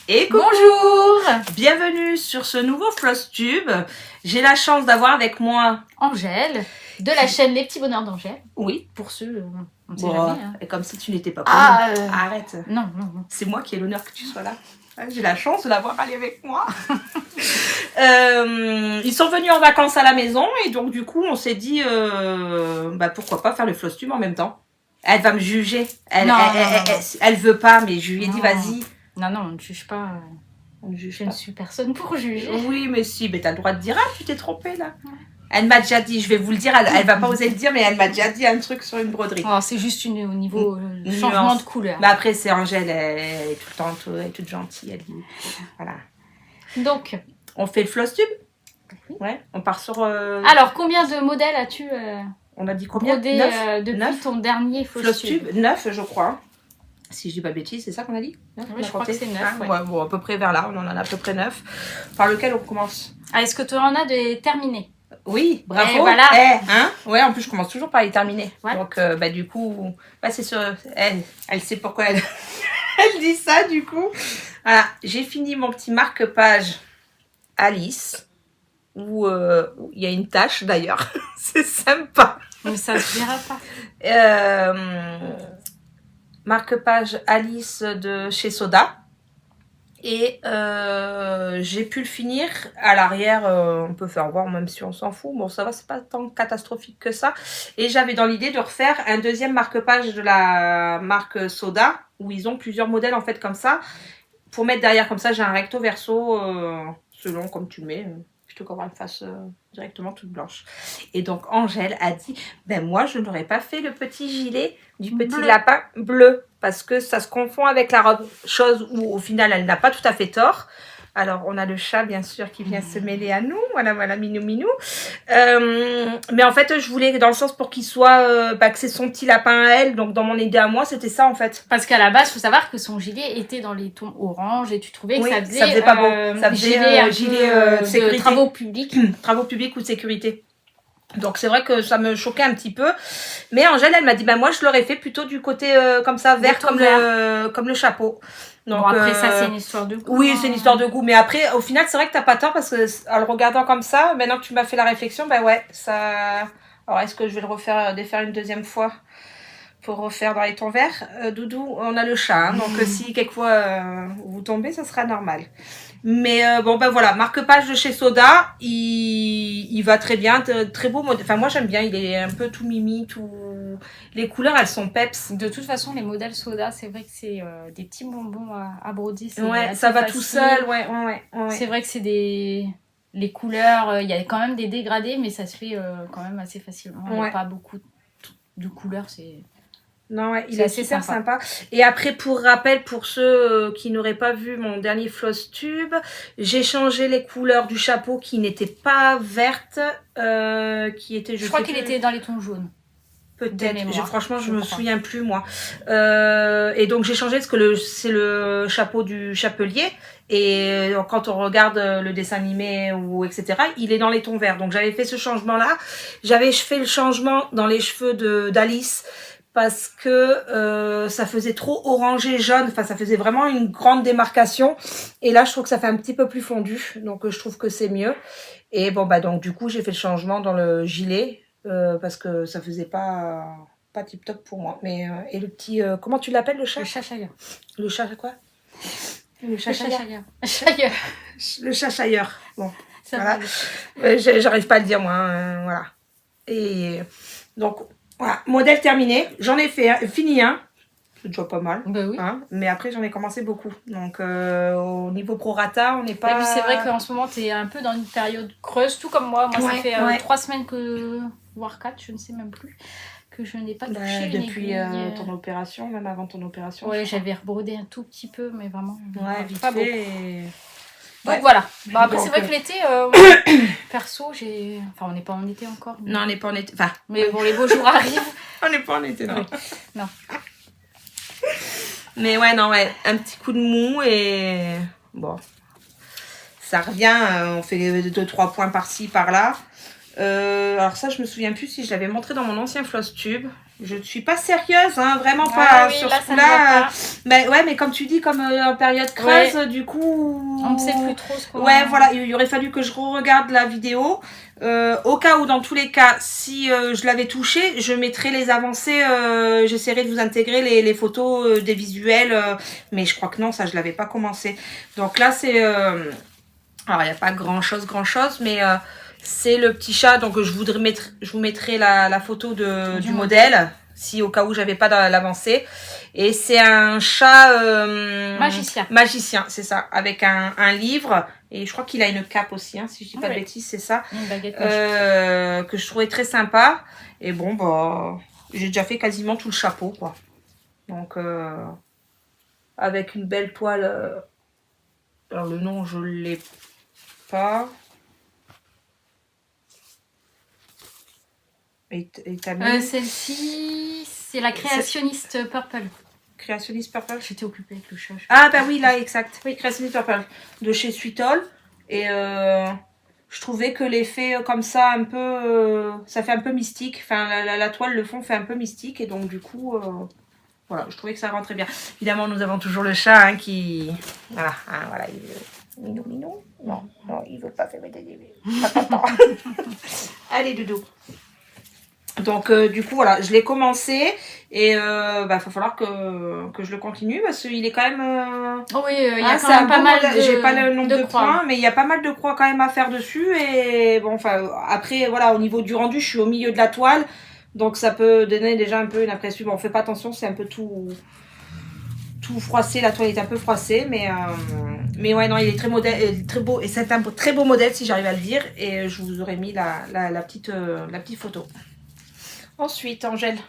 Et coucou! Bonjour! Bienvenue sur ce nouveau Flosstube. J'ai la chance d'avoir avec moi Angèle, de la chaîne Les Petits Bonheurs d'Angèle. Oui. Pour ceux, on ne sait Bon, jamais. Hein. et comme si tu n'étais pas connue. Ah, Arrête. Non. C'est moi qui ai l'honneur que tu sois là. J'ai la chance de l'avoir allée avec moi. Ils sont venus en vacances à la maison et donc du coup on s'est dit pourquoi pas faire le Flosstube en même temps. Elle va me juger. Elle veut pas, mais je lui ai dit vas-y. Non, on ne juge pas. Je ne suis personne pour juger. Oui, mais si, mais t'as le droit de dire, tu t'es trompée là. Ouais. Elle m'a déjà dit, je vais vous le dire, elle va pas oser le dire, mais elle m'a déjà dit un truc sur une broderie. Oh, c'est juste au niveau changement de couleur. Mais après, c'est Angèle, elle est tout le temps, elle est toute gentille, elle dit. Voilà. Donc, on fait le Flosstube. Ouais, on part sur. Alors, combien de modèles as-tu on a dit combien? brodé 9 depuis 9 ton dernier Flosstube? 9, je crois. Si je dis pas de bêtises, c'est ça qu'on a dit? 9, oui, je crois que c'est 9. Ah, ouais, bon, à peu près vers là, on en a à peu près 9. Par lequel on commence? Ah, est-ce que tu en as de terminés? Oui, bravo. Et voilà. Hein, ouais, en plus, je commence toujours par les terminer. Ouais. Donc, du coup, c'est sur elle sait pourquoi elle, elle dit ça, du coup. Voilà, j'ai fini mon petit marque-page Alice, où il y a une tache, d'ailleurs. C'est sympa. Mais ça se verra pas. Marque-page Alice de chez Soda. Et j'ai pu le finir. À l'arrière, on peut faire voir même si on s'en fout. Bon, ça va, c'est pas tant catastrophique que ça. Et j'avais dans l'idée de refaire un deuxième marque-page de la marque Soda, où ils ont plusieurs modèles en fait comme ça. Pour mettre derrière comme ça, j'ai un recto verso, selon comme tu le mets. Plutôt qu'avoir une face directement toute blanche. Et donc Angèle a dit, moi je n'aurais pas fait le petit gilet du petit lapin bleu, parce que ça se confond avec la robe, chose où au final elle n'a pas tout à fait tort. Alors on a le chat bien sûr qui vient se mêler à nous, voilà minou. Mais en fait je voulais dans le sens pour qu'il soit, que c'est son petit lapin à elle, donc dans mon idée à moi c'était ça en fait. Parce qu'à la base il faut savoir que son gilet était dans les tons orange et tu trouvais que ça faisait pas beau, ça faisait gilet sécurité. Travaux publics. Travaux publics ou de sécurité. Donc c'est vrai que ça me choquait un petit peu, mais Angèle elle m'a dit moi je l'aurais fait plôt du côté comme ça vert comme le chapeau. Donc bon, après ça c'est une histoire de goût. Oui, c'est une histoire de goût, mais après au final c'est vrai que t'as pas tort parce que en le regardant comme ça, maintenant que tu m'as fait la réflexion, ça. Alors est-ce que je vais le refaire défaire une deuxième fois pour refaire dans les tons verts? Doudou, on a le chat, hein, donc si quelquefois vous tombez, ça sera normal. Mais voilà, marque-page de chez Soda, il va très bien, très beau modèle. Enfin moi j'aime bien, il est un peu tout mimi, tout. Les couleurs elles sont peps. De toute façon les modèles Soda, c'est vrai que c'est des petits bonbons à broder. Ouais, ça va facile. Tout seul, ouais. C'est vrai que c'est des. Les couleurs, il y a quand même des dégradés, mais ça se fait quand même assez facilement. Il n'y a pas beaucoup de couleurs, c'est. Non, il est super sympa. Et après, pour rappel, pour ceux qui n'auraient pas vu mon dernier Flosstube, j'ai changé les couleurs du chapeau qui n'étaient pas vertes, qui étaient... Je crois qu'il était dans les tons jaunes. Peut-être. Franchement, je me souviens plus, moi. Et donc, j'ai changé parce que c'est le chapeau du chapelier. Et quand on regarde le dessin animé ou etc., il est dans les tons verts. Donc, j'avais fait ce changement-là. J'avais fait le changement dans les cheveux d'Alice parce que ça faisait trop orangé jaune, enfin ça faisait vraiment une grande démarcation, et là je trouve que ça fait un petit peu plus fondu, donc je trouve que c'est mieux. Et donc du coup j'ai fait le changement dans le gilet parce que ça faisait pas tip top pour moi. Mais et le petit comment tu l'appelles le chat? Le chachailleur. Le chat quoi? Le chachailleur. Le chachailleur. Bon, ça voilà. J'arrive pas à le dire moi, voilà. Et donc voilà, modèle terminé. J'en ai fini un. C'est déjà pas mal. Oui. Hein, mais après, j'en ai commencé beaucoup. Donc, au niveau prorata, on n'est pas... Et puis, c'est vrai qu'en ce moment, tu es un peu dans une période creuse, tout comme moi. Moi, ça fait 3 semaines voire 4, je ne sais même plus, que je n'ai pas touché depuis ton opération, même avant ton opération. Ouais, j'avais rebrodé un tout petit peu, mais vraiment vite pas fait. Beaucoup. Donc voilà. Après, c'est vrai que l'été, perso, on n'est pas en été encore. Non, on n'est pas en été. Mais bon, les beaux jours arrivent. On n'est pas en été, non. Non. Mais un petit coup de mou et bon. Ça revient, on fait 2-3 points par-ci, par-là. Alors ça, je me souviens plus si je l'avais montré dans mon ancien floss tube. Je ne suis pas sérieuse, hein, vraiment pas Ah oui, sur là, ce coup-là. Mais ouais, mais comme tu dis, comme en période creuse, du coup... On ne sait plus trop ce qu'on... Ouais, voilà, il aurait fallu que je regarde la vidéo. Au cas où, dans tous les cas, si je l'avais touché, je mettrais les avancées, j'essaierai de vous intégrer les photos des visuels, mais je crois que non, ça, je l'avais pas commencé. Donc là, c'est... alors, il n'y a pas grand-chose, mais... c'est le petit chat, donc je vous mettrai la photo du modèle, si au cas où j'avais pas l'avancée. Et c'est un chat magicien, c'est ça, avec un livre. Et je crois qu'il a une cape aussi, hein, si je dis pas de bêtises, c'est ça. Une baguette que je trouvais très sympa. Et bon, bah, j'ai déjà fait quasiment tout le chapeau, quoi. Donc, avec une belle toile. Alors, le nom, je l'ai pas. Celle-ci, c'est la créationniste Purple. Créationniste Purple. J'étais occupée avec le chat. Ah bah oui, là, exact. Oui, Créationniste Purple. De chez Sweetall. Et je trouvais que l'effet comme ça, un peu... ça fait un peu mystique. Enfin, la toile, le fond fait un peu mystique. Et donc, du coup... voilà, je trouvais que ça rentrait bien. Évidemment, nous avons toujours le chat hein, qui... Voilà, hein, voilà. Minou. Non, il veut pas faire des bébés. Allez, Doudou. Donc du coup voilà, je l'ai commencé et va falloir que je le continue parce qu'il est quand même oui, il y a quand même pas mal de j'ai pas le nombre de points mais il y a pas mal de croix quand même à faire dessus et bon enfin après voilà au niveau du rendu, je suis au milieu de la toile donc ça peut donner déjà un peu une impression. Bon, on fait pas attention, c'est un peu tout froissé, la toile est un peu froissée mais ouais non, il est très modèle, très beau et c'est un très beau modèle si j'arrive à le dire et je vous aurais mis la petite photo. Ensuite, Angèle,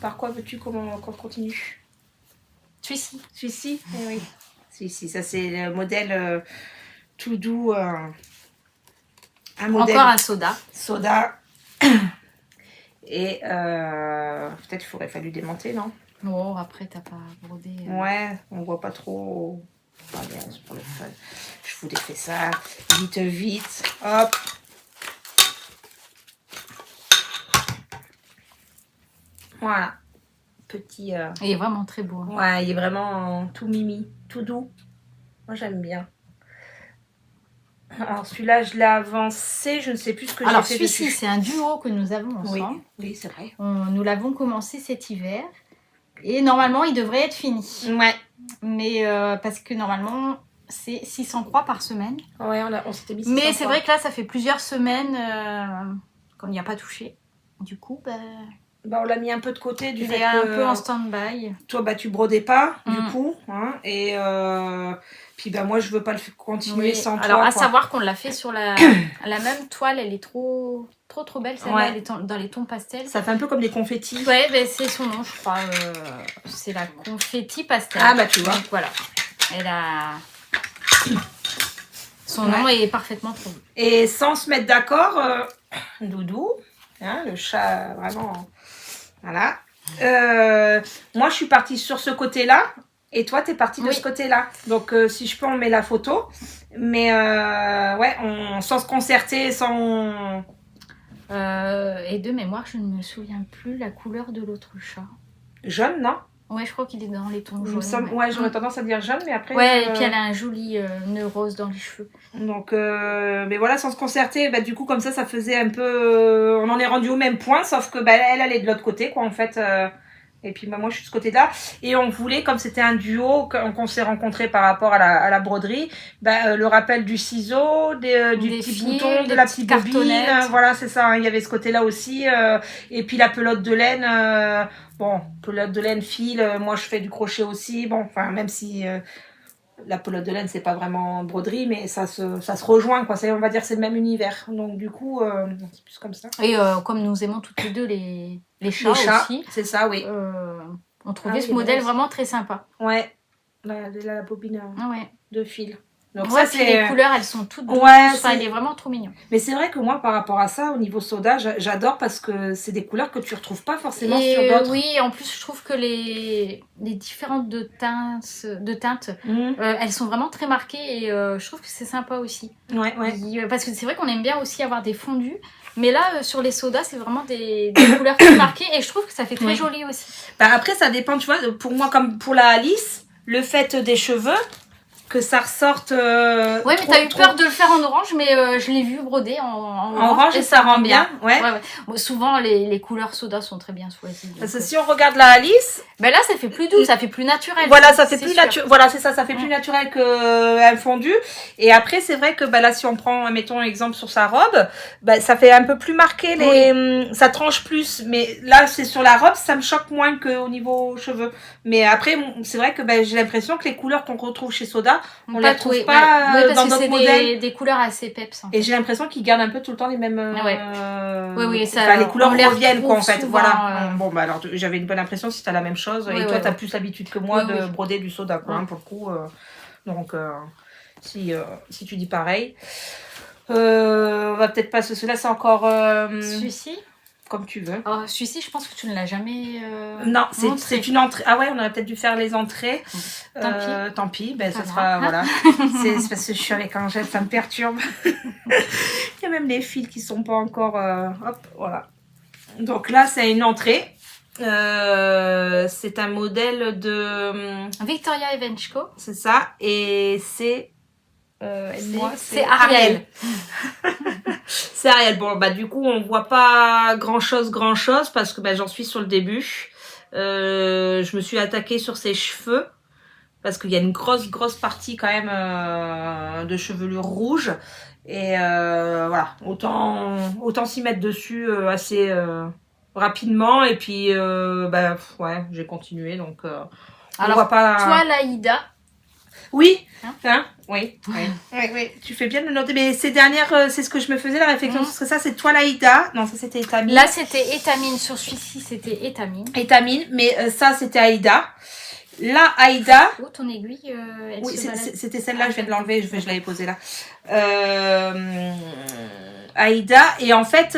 par quoi veux-tu qu'on continue? Celui-ci oui. Celui-ci, ça c'est le modèle tout doux. Un modèle. Encore un soda. Soda. Et peut-être qu'il aurait fallu démonter, non? Bon, après, t'as pas brodé. Ouais, on voit pas trop. Allez, c'est pour le fun. Je vous défais ça. Vite. Hop. Voilà. Petit. Il est vraiment très beau. Hein. Ouais, il est vraiment tout mimi, tout doux. Moi, j'aime bien. Alors, celui-là, je l'ai avancé. Je ne sais plus ce que j'ai fait. Alors, celui-ci, c'est un duo que nous avons ensemble. Oui, c'est vrai. Nous l'avons commencé cet hiver. Et normalement, il devrait être fini. Ouais. Mais parce que normalement, c'est 600 croix par semaine. Ouais, on s'était mis 600 Mais c'est vrai que là, ça fait plusieurs semaines qu'on n'y a pas touché. Du coup, on l'a mis un peu de côté du fait un peu en stand-by. Toi, tu brodais pas, du coup. Hein, et puis, moi, je veux pas le continuer sans toi. Alors, à savoir qu'on l'a fait sur la même toile. Elle est trop belle, celle-là. Ouais. Elle est dans les tons pastels. Ça fait un peu comme des confettis. Ouais, c'est son nom, je crois. C'est la confetti pastel. Ah, tu vois. Donc, voilà. Elle a... Son nom est parfaitement trouvé. Et sans se mettre d'accord, Doudou, hein, le chat, vraiment... Voilà. Moi, je suis partie sur ce côté-là. Et toi, t'es partie de ce côté-là. Donc, si je peux, on met la photo. Mais, sans se concerter, sans... Et de mémoire, je ne me souviens plus la couleur de l'autre chat. Jaune, non? Ouais, je crois qu'il est dans les tons jaunes. Ouais, j'aurais tendance à dire jaune, mais après... Ouais, et puis elle a un joli nœud rose dans les cheveux. Donc, mais voilà, sans se concerter, du coup, comme ça faisait un peu... on en est rendu au même point, sauf que elle est de l'autre côté, quoi, en fait. Et puis, moi, je suis de ce côté-là. Et on voulait, comme c'était un duo, qu'on s'est rencontrés par rapport à la broderie, le rappel du ciseau, du petit bouton, de la petite bobine. Voilà, c'est ça. Hein, il y avait ce côté-là aussi. Et puis, la pelote de laine... pelote de laine, fil, moi je fais du crochet aussi, même si la pelote de laine c'est pas vraiment broderie, mais ça se rejoint, quoi. On va dire c'est le même univers, donc du coup c'est plus comme ça. Et comme nous aimons toutes les deux les chats aussi, c'est ça, oui. On trouvait ce modèle vraiment très sympa. Ouais, la bobine de fil. Donc ouais, ça, les couleurs, elles sont toutes douces. Ouais, enfin, il est vraiment trop mignon. Mais c'est vrai que moi, par rapport à ça, au niveau soda, j'adore parce que c'est des couleurs que tu retrouves pas forcément sur d'autres. Oui, en plus, je trouve que les différentes teintes elles sont vraiment très marquées et je trouve que c'est sympa aussi. Ouais. Parce que c'est vrai qu'on aime bien aussi avoir des fondus. Mais là, sur les sodas, c'est vraiment des couleurs très marquées et je trouve que ça fait très joli aussi. Bah après, ça dépend, tu vois, pour moi, comme pour la Alice, le fait des cheveux, que ça ressorte. Ouais, mais t'as eu peur de le faire en orange, mais je l'ai vu broder en orange et ça rend bien. Ouais. Bon, souvent, les couleurs soda sont très bien choisies. Parce que si on regarde la Alice. Ben là, ça fait plus doux, ça fait plus naturel. Voilà, ça fait plus naturel. Voilà, c'est ça, ça fait plus naturel qu'un fondu. Et après, c'est vrai que là, si on prend, mettons, exemple sur sa robe, ça fait un peu plus marqué, ça tranche plus. Mais là, c'est sur la robe, ça me choque moins qu'au niveau cheveux. Mais après, c'est vrai que j'ai l'impression que les couleurs qu'on retrouve chez Soda, on les retrouve pas dans d'autres modèles. Des couleurs assez peps. Et j'ai l'impression qu'ils gardent un peu tout le temps les mêmes. Ça, les couleurs reviennent, quoi, en fait. Souvent, voilà. Bon, alors, j'avais une bonne impression si t'as la même chose. Et toi, t'as plus l'habitude que moi de broder du Soda, quoi, pour le coup. Donc, si tu dis pareil. On va peut-être pas celui-là, c'est encore. Celui-ci comme tu veux. Oh, celui-ci, je pense que tu ne l'as jamais non, c'est une entrée. Ah ouais, on aurait peut-être dû faire les entrées. Tant pis, ça sera... Voilà. C'est parce que je suis avec Angèle, ça me perturbe. Il y a même les fils qui sont pas encore... hop, voilà. Donc là, c'est une entrée. C'est un modèle de... Victoria Evenchko. C'est ça. Et c'est... c'est Ariel. C'est Ariel. Bon, du coup, on voit pas grand chose parce que j'en suis sur le début. Je me suis attaquée sur ses cheveux parce qu'il y a une grosse partie quand même de chevelure rouge. Et voilà, autant s'y mettre dessus assez rapidement. Et puis, j'ai continué. Donc, alors, voit pas... toi, Laïda. Oui, oui. Tu fais bien de le noter. Mais ces dernières, c'est ce que je me faisais la réflexion. Parce que ça, c'est toi, Laïda. Non, ça, c'était Étamine. Là, c'était Étamine. Sur celui-ci, c'était Étamine. Étamine, mais ça, c'était Aïda. Là, Aïda. Oh, ton aiguille, oui, c'était celle-là. Je viens de l'enlever. Je l'avais posée là. Aïda. Et en fait...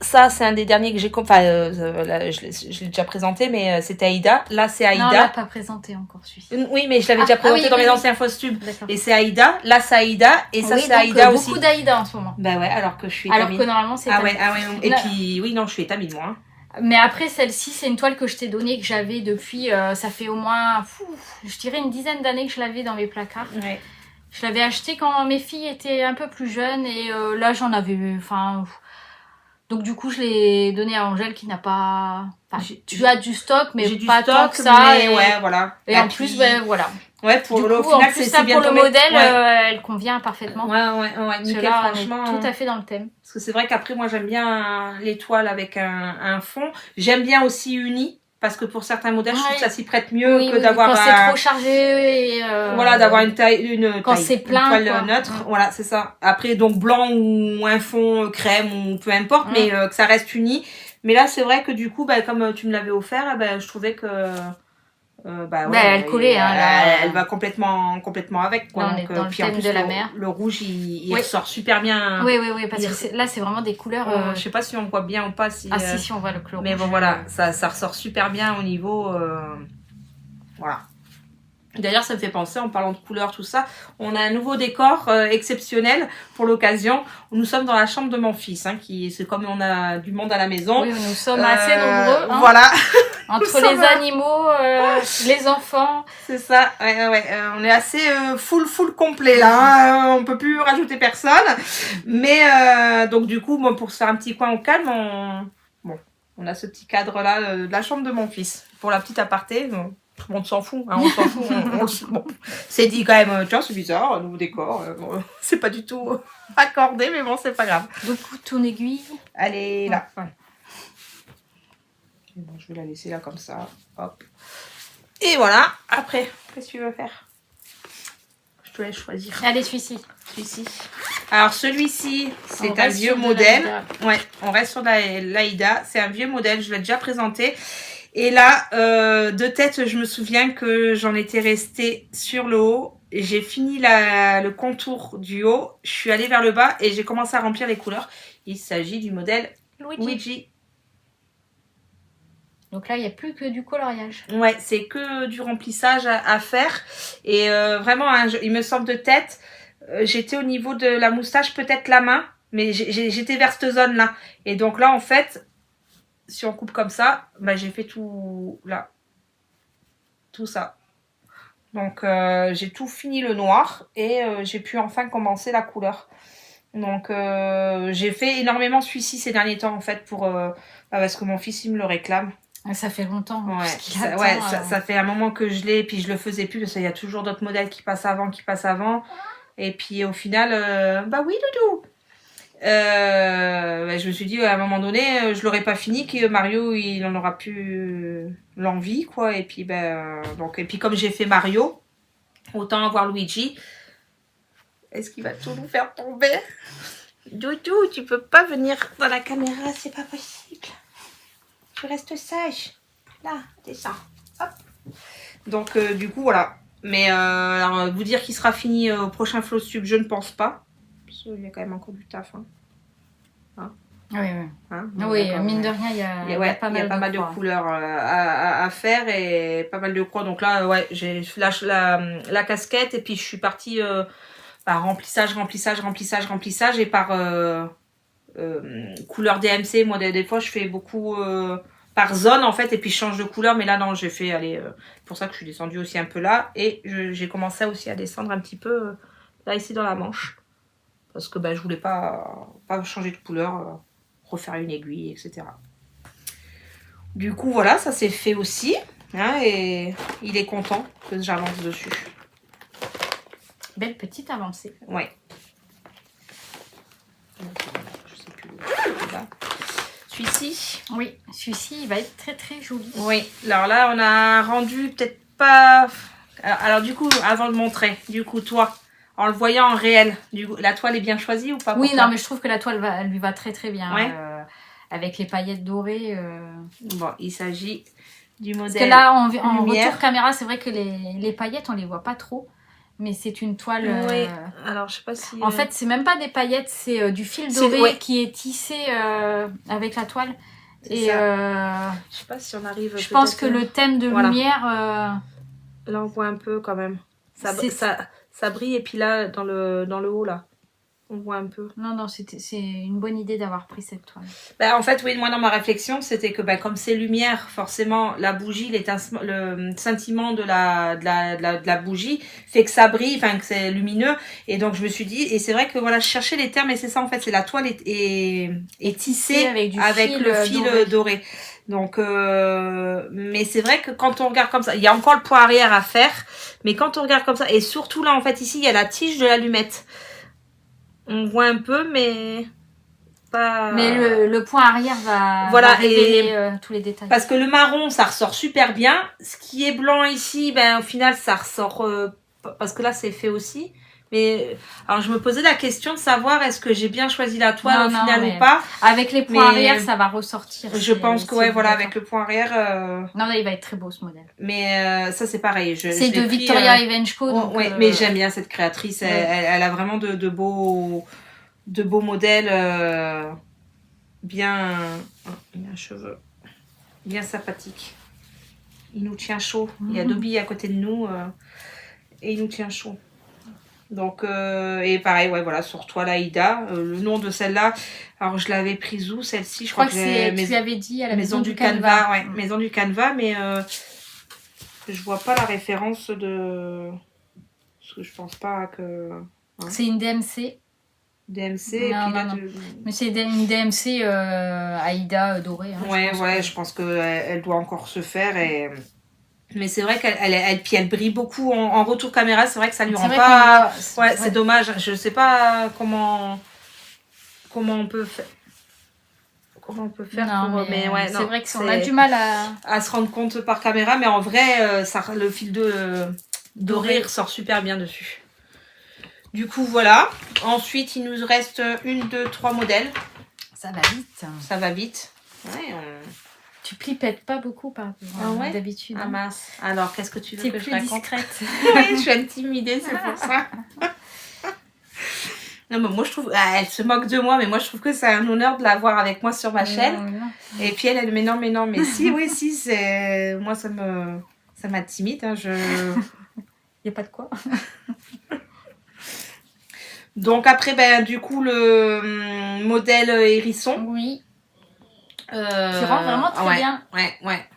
ça, c'est un des derniers que j'ai... Enfin, je l'ai déjà présenté, mais c'était Aïda. Là, c'est Aïda. Non, on l'a pas présenté encore, celui-ci. Oui, mais je l'avais déjà présenté dans mes anciens fausses tubes. Et c'est Aïda. Là, c'est Aïda. Et ça, c'est Aïda aussi. Beaucoup d'Aïda en ce moment. Ouais, alors que je suis Étamine. Alors que normalement, c'est Étamine. Ah ouais. Et puis, oui, non, je suis Étamine, moi. Mais après, celle-ci, c'est une toile que je t'ai donnée, que j'avais depuis... ça fait au moins, je dirais une dizaine d'années que je l'avais dans mes placards. Ouais. Je l'avais achetée quand mes filles étaient un peu plus jeunes. Et là, j'en avais... Donc du coup, je l'ai donné à Angèle qui n'a pas... Enfin, tu as du stock, mais pas tant que ça. Mais ouais, voilà. Et en plus, voilà. Ouais, pour le coup, final, c'est bien pour le modèle, elle convient parfaitement. Ouais, nickel, là, franchement. On est tout à fait dans le thème. Parce que c'est vrai qu'après, moi, j'aime bien les toiles avec un fond. J'aime bien aussi uni. Parce que pour certains modèles, je trouve que ça s'y prête mieux que d'avoir... Quand c'est trop chargé et... Voilà, d'avoir une quand c'est plein, une toile neutre. Voilà, c'est ça. Après, donc blanc ou un fond crème ou peu importe, mais que ça reste uni. Mais là, c'est vrai que du coup, comme tu me l'avais offert, je trouvais que... elle collait. Elle va complètement avec. Quoi. Là, on est dans le thème de la mer. Le rouge, il ressort super bien. Oui, parce que là, c'est vraiment des couleurs... je sais pas si on voit bien ou pas. Si on voit le rouge. Mais bon, voilà, ça ressort super bien au niveau... Voilà. D'ailleurs, ça me fait penser, en parlant de couleurs, tout ça, on a un nouveau décor exceptionnel pour l'occasion. Nous sommes dans la chambre de mon fils, c'est comme on a du monde à la maison. Oui, nous sommes assez nombreux. Voilà. Entre les animaux, les enfants. C'est ça, ouais. On est assez full complet là. On peut plus rajouter personne. Mais donc du coup, pour se faire un petit coin au calme, on a ce petit cadre là de la chambre de mon fils. Pour la petite aparté, tout le monde s'en fout, on s'en fout. C'est dit quand même, tiens, c'est bizarre, nouveau décor. C'est pas du tout accordé, mais bon, c'est pas grave. Donc, ton aiguille. Elle est là. Ouais. Bon, je vais la laisser là comme ça. Hop. Et voilà. Après, qu'est-ce que tu veux faire? Je te laisse choisir. Allez, celui-ci. Alors, celui-ci, c'est un vieux modèle. Ouais, on reste sur l'Aïda. C'est un vieux modèle, je l'ai déjà présenté. Et là, de tête, je me souviens que j'en étais restée sur le haut j'ai fini le contour du haut, je suis allée vers le bas et j'ai commencé à remplir les couleurs. Il s'agit du modèle Luigi. Donc là, il n'y a plus que du coloriage. Ouais, c'est que du remplissage à faire. Et vraiment, il me semble de tête, j'étais au niveau de la moustache, peut-être la main, mais j'étais vers cette zone-là. Et donc là, en fait, si on coupe comme ça, bah, j'ai fait tout là. Tout ça. Donc j'ai tout fini le noir et j'ai pu enfin commencer la couleur. Donc j'ai fait énormément celui-ci ces derniers temps en fait parce que mon fils il me le réclame. Ça fait longtemps. Ouais, ça fait un moment que je l'ai, puis je le faisais plus parce qu'il y a toujours d'autres modèles qui passent avant. Et puis au final, bah oui, Doudou. Je me suis dit à un moment donné, je l'aurais pas fini, que Mario il en aura plus l'envie quoi. Et puis et puis comme j'ai fait Mario, autant avoir Luigi. Est-ce qu'il va tout nous faire tomber? Doudou, tu peux pas venir dans la caméra, c'est pas possible. Tu restes sage. Là, descends. Hop. Donc, du coup, voilà. Mais alors, vous dire qu'il sera fini au prochain Flowtube, je ne pense pas. Parce qu'il y a quand même encore du taf. Hein. Oui, mine de rien, il y a pas mal de couleurs à faire et pas mal de croix. Donc là, ouais, j'ai la casquette et puis je suis partie par remplissage et par couleur DMC. Moi, des fois, je fais beaucoup par zone en fait et puis je change de couleur. Mais là, non, j'ai fait, pour ça que je suis descendue aussi un peu là et j'ai commencé aussi à descendre un petit peu là ici dans la manche parce que je voulais pas changer de couleur. Refaire une aiguille, etc. Du coup, voilà, ça s'est fait aussi. Hein, et il est content que j'avance dessus. Belle petite avancée. Ouais. Je sais plus. Là. Celui-ci. Oui, celui-ci, il va être très très joli. Oui, alors là, on a rendu peut-être pas... Alors du coup, avant de montrer, du coup, toi... En le voyant en réel, la toile est bien choisie ou pas? Oui, non, mais je trouve que la toile elle lui va très très bien. Ouais. Avec les paillettes dorées. Bon, il s'agit du modèle. Parce que là, en retour caméra, c'est vrai que les paillettes, on les voit pas trop. Mais c'est une toile. Oui, alors je sais pas si. En fait, c'est même pas des paillettes, c'est du fil doré qui est tissé avec la toile. Et je sais pas si on arrive. Je pense que le thème de lumière. Là, on voit un peu quand même. Ça brille et puis là, dans le haut, là, on voit un peu. Non, c'est une bonne idée d'avoir pris cette toile. En fait, oui, moi, dans ma réflexion, c'était que comme c'est lumière, forcément, la bougie, le scintillement de la bougie fait que ça brille, enfin, que c'est lumineux. Et donc, je me suis dit, et c'est vrai que voilà, je cherchais les termes, et c'est ça, en fait, c'est la toile est tissée avec le fil doré. Donc, mais c'est vrai que quand on regarde comme ça, il y a encore le point arrière à faire, mais quand on regarde comme ça, et surtout là, en fait, ici, il y a la tige de l'allumette. On voit un peu, mais pas... Mais le point arrière va révéler tous les détails. Parce que le marron, ça ressort super bien. Ce qui est blanc ici, au final, ça ressort... parce que là, c'est fait aussi. Mais alors, je me posais la question de savoir est-ce que j'ai bien choisi la toile au final ou pas. Avec les points arrière, ça va ressortir. Je pense que avec le point arrière... Non, là, il va être très beau ce modèle. Mais ça, c'est pareil. C'est de Victoria Evenchko. Oui, mais j'aime bien cette créatrice. Elle a vraiment de beaux modèles bien... il a un cheveu bien sympathique. Il nous tient chaud. Il y a Dobby à côté de nous et il nous tient chaud. Donc, et pareil, voilà, sur toile Aïda. Le nom de celle-là, alors je l'avais prise où, celle-ci? Je crois que tu avais dit à la Maison du Canevas. Ouais, Maison du Canevas, mais je vois pas la référence de... Parce que je pense pas que... Hein. C'est une DMC. DMC, mais c'est une DMC Aïda dorée. Hein, ouais, je pense qu'elle doit encore se faire et... Mais c'est vrai qu'elle brille beaucoup en retour caméra, c'est vrai que ça lui rend pas... Ouais, c'est dommage, je sais pas comment on peut faire. Mais c'est vrai qu'on a du mal à se rendre compte par caméra, mais en vrai, le fil doré ressort super bien dessus. Du coup, voilà. Ensuite, il nous reste 1, 2, 3 modèles. Ça va vite. Ça va vite. Ouais, Tu plipettes pas beaucoup par rapport à d'habitude. Ah mince. Alors, qu'est-ce que tu veux que je plus raconte? discrète. Oui, je suis intimidée, c'est pour ça. Non, mais moi, je trouve... elle se moque de moi, mais moi, je trouve que c'est un honneur de l'avoir avec moi sur ma chaîne. Non. Et puis, elle dit, mais non. Mais si, oui, si, c'est... Moi, ça m'intimide. Hein, Il n'y a pas de quoi. Donc, après, ben, du coup, le modèle hérisson. Oui. Qui rend vraiment très bien. Ouais.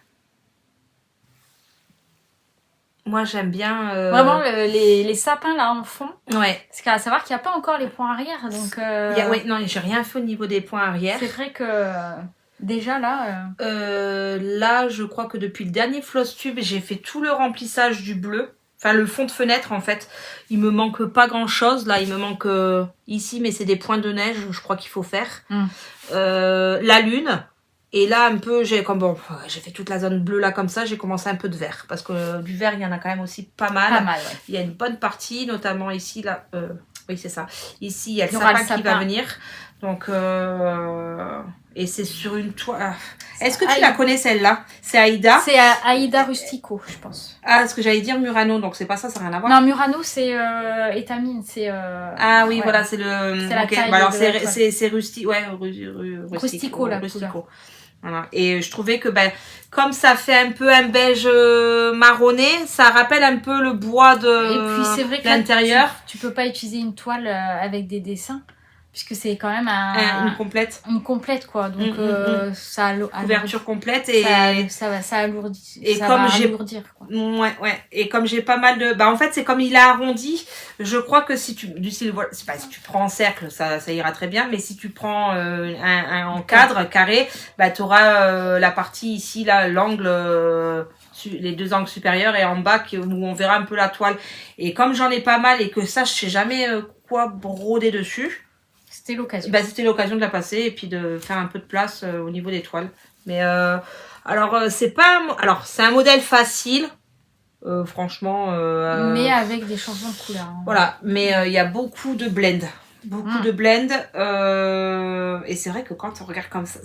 Moi, j'aime bien... Vraiment, les sapins, là, en fond. Ouais. Parce qu'à savoir qu'il n'y a pas encore les points arrière. Donc, Oui, non, j'ai rien fait au niveau des points arrière. C'est vrai que... déjà, là... Là, je crois que depuis le dernier floss tube, j'ai fait tout le remplissage du bleu. Enfin, le fond de fenêtre, en fait. Il me manque pas grand-chose. Là, il me manque ici, mais c'est des points de neige, je crois qu'il faut faire. La lune. Et là, un peu, j'ai fait toute la zone bleue là comme ça, j'ai commencé un peu de vert. Parce que du vert, il y en a quand même aussi pas mal. Pas mal, ouais. Il y a une bonne partie, notamment ici, là. Oui, c'est ça. Ici, il y a le sapin qui va venir. Donc, et c'est sur une toile. Est-ce que tu la connais celle-là? C'est Aïda. C'est Aïda Rustico, je pense. Ah, ce que j'allais dire Murano, donc c'est pas ça, ça n'a rien à voir. Non, Murano, c'est étamine, c'est... Ah oui, voilà, c'est le... C'est la taille bah, alors, de c'est Rustico, ouais, Rustico, là. Rustico. Voilà. Et je trouvais que comme ça fait un peu un beige marronné, ça rappelle un peu le bois de Et puis c'est vrai que l'intérieur. Tu peux pas utiliser une toile avec des dessins, puisque c'est quand même une complète. Une complète, quoi. Donc ça couverture complète et ça alourdit. Et ça comme va j'ai alourdir, quoi. Ouais. Et comme j'ai pas mal de en fait, c'est comme il est arrondi, je crois que si tu si tu prends en cercle, ça ira très bien, mais si tu prends un en cadre carré, tu auras la partie ici là, l'angle les deux angles supérieurs et en bas où on verra un peu la toile. Et comme j'en ai pas mal et que ça je sais jamais quoi broder dessus, c'était l'occasion. C'était l'occasion de la passer et puis de faire un peu de place au niveau des toiles. Mais c'est un modèle facile, franchement. Mais avec des changements de couleur. Hein. Voilà, mais il y a beaucoup de blends. De blends. Et c'est vrai que quand on regarde comme ça,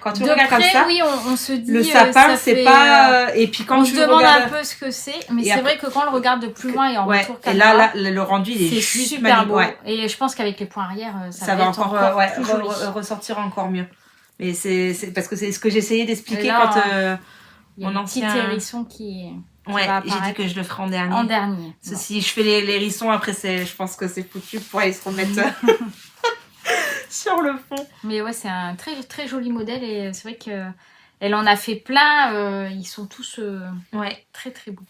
quand tu regardes comme ça, oui, on se dit le sapin, c'est pas. Et puis quand on se demande un peu ce que c'est, mais c'est vrai que quand on le regarde de plus loin et en retour là, caméra, le rendu il est juste super beau. Ouais. Et je pense qu'avec les points arrière, ça va être encore plus joli. Ressortir encore mieux. Mais c'est parce que c'est ce que j'essayais d'expliquer là, quand mon ancien hérisson qui j'ai dit que je le ferai en dernier. En dernier. Si je fais les hérissons, après, je pense que c'est foutu pour aller se remettre sur le fond. Mais ouais, c'est un très, très joli modèle et c'est vrai qu'elle en a fait plein. Ils sont tous très, très beaux.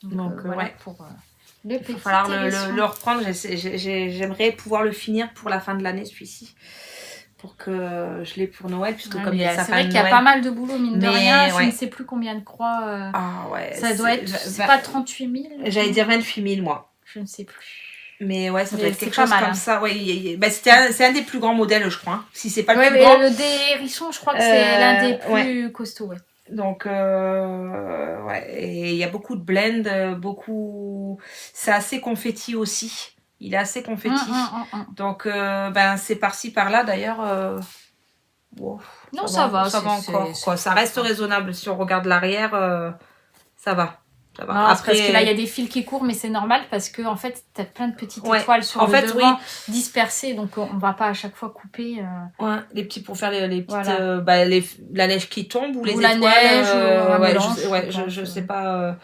Donc voilà pour le petit. Il va falloir le reprendre. J'aimerais pouvoir le finir pour la fin de l'année, celui-ci. Pour que je l'ai pour Noël, puisque comme il y a c'est vrai qu'il y a pas mal de boulot, mine de rien. Je ne sais plus combien de croix. Ça doit être, c'est pas 38 000. J'allais dire 28 000, moi. Je ne sais plus. Mais ouais, ça doit être quelque chose comme ça. Ouais, c'est un des plus grands modèles, je crois. Hein. Si c'est pas le plus grand. Le des hérissons, je crois que c'est l'un des plus costauds. Ouais. Donc, et il y a beaucoup de blends, c'est assez confetti aussi. Il est assez confetti. Donc, c'est par-ci, par-là. D'ailleurs, non, ça va encore. Quoi. Ça reste raisonnable. Si on regarde l'arrière, ça va. Non, après, parce que là, il y a des fils qui courent, mais c'est normal parce que en fait, tu as plein de petites étoiles sur le devant dispersées. Donc, on va pas à chaque fois couper. Les petits pour faire les petites... la neige qui tombe ou les étoiles. La neige, je sais pas.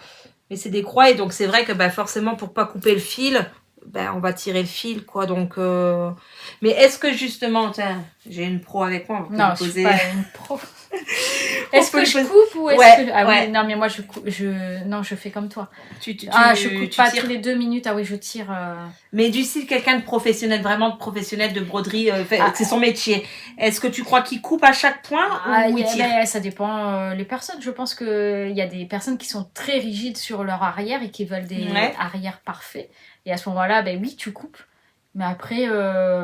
Mais c'est des croix. Et donc, c'est vrai que forcément, pour pas couper le fil... on va tirer le fil, quoi. Donc, mais est-ce que justement, j'ai une pro avec moi. Non, je suis pas une pro. Est-ce que je coupe ou est-ce que... Ah oui, non, mais moi, je fais comme toi. Je coupe pas tous les 2 minutes. Ah oui, je tire... Mais du style, quelqu'un de professionnel, vraiment de professionnel de broderie, c'est son métier. Est-ce que tu crois qu'il coupe à chaque point ou il tire? Ça dépend les personnes. Je pense qu'il y a des personnes qui sont très rigides sur leur arrière et qui veulent des arrières parfaits. Et à ce moment-là, oui, tu coupes. Mais après...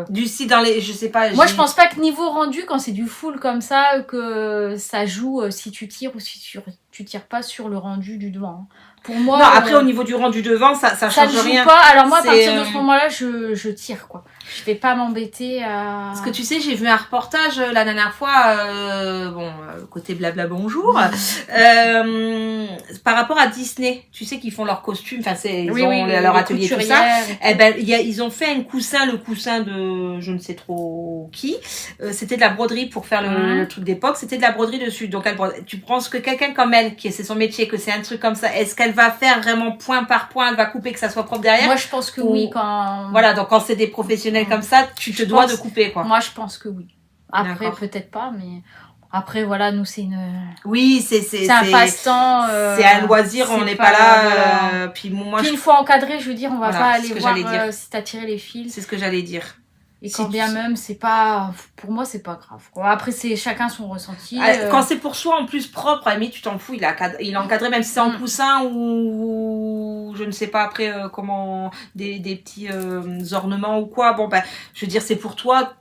Du style dans les... Je sais pas... Moi, je pense pas que niveau rendu, quand c'est du full comme ça, que ça joue si tu tires ou si tu tu tires pas sur le rendu du devant. Pour moi, non, après au niveau du rendu devant, ça change ne joue rien. Pas. Alors moi, à partir de ce moment-là, je tire quoi. Je vais pas m'embêter à. Parce que tu sais, j'ai vu un reportage la dernière fois, côté blabla bonjour, par rapport à Disney. Tu sais qu'ils font leurs costumes, enfin ils ont leur atelier tout ça. Eh ben ils ont fait le coussin de je ne sais trop qui. C'était de la broderie pour faire le truc d'époque. C'était de la broderie dessus. Donc tu penses que quelqu'un comme elle, qui c'est son métier, que c'est un truc comme ça, est-ce qu'elle va faire vraiment point par point, elle va couper que ça soit propre derrière? Moi je pense que oui quand. Voilà, donc quand c'est des professionnels comme ça, tu te dois de couper quoi. Moi je pense que oui. Après peut-être pas, mais après voilà, nous c'est une. Oui, c'est un passe-temps. C'est un loisir, on n'est pas là. Puis une fois encadré, je veux dire, on va pas aller voir si t'as tiré les fils. C'est ce que j'allais dire. Et quand bien même, c'est pas. Pour moi, c'est pas grave. Après, c'est chacun son ressenti. Quand c'est pour soi en plus propre, à la limite, tu t'en fous. Il est encadré, même si c'est en coussin ou je ne sais pas après comment des petits ornements ou quoi. Bon ben, je veux dire, c'est pour toi.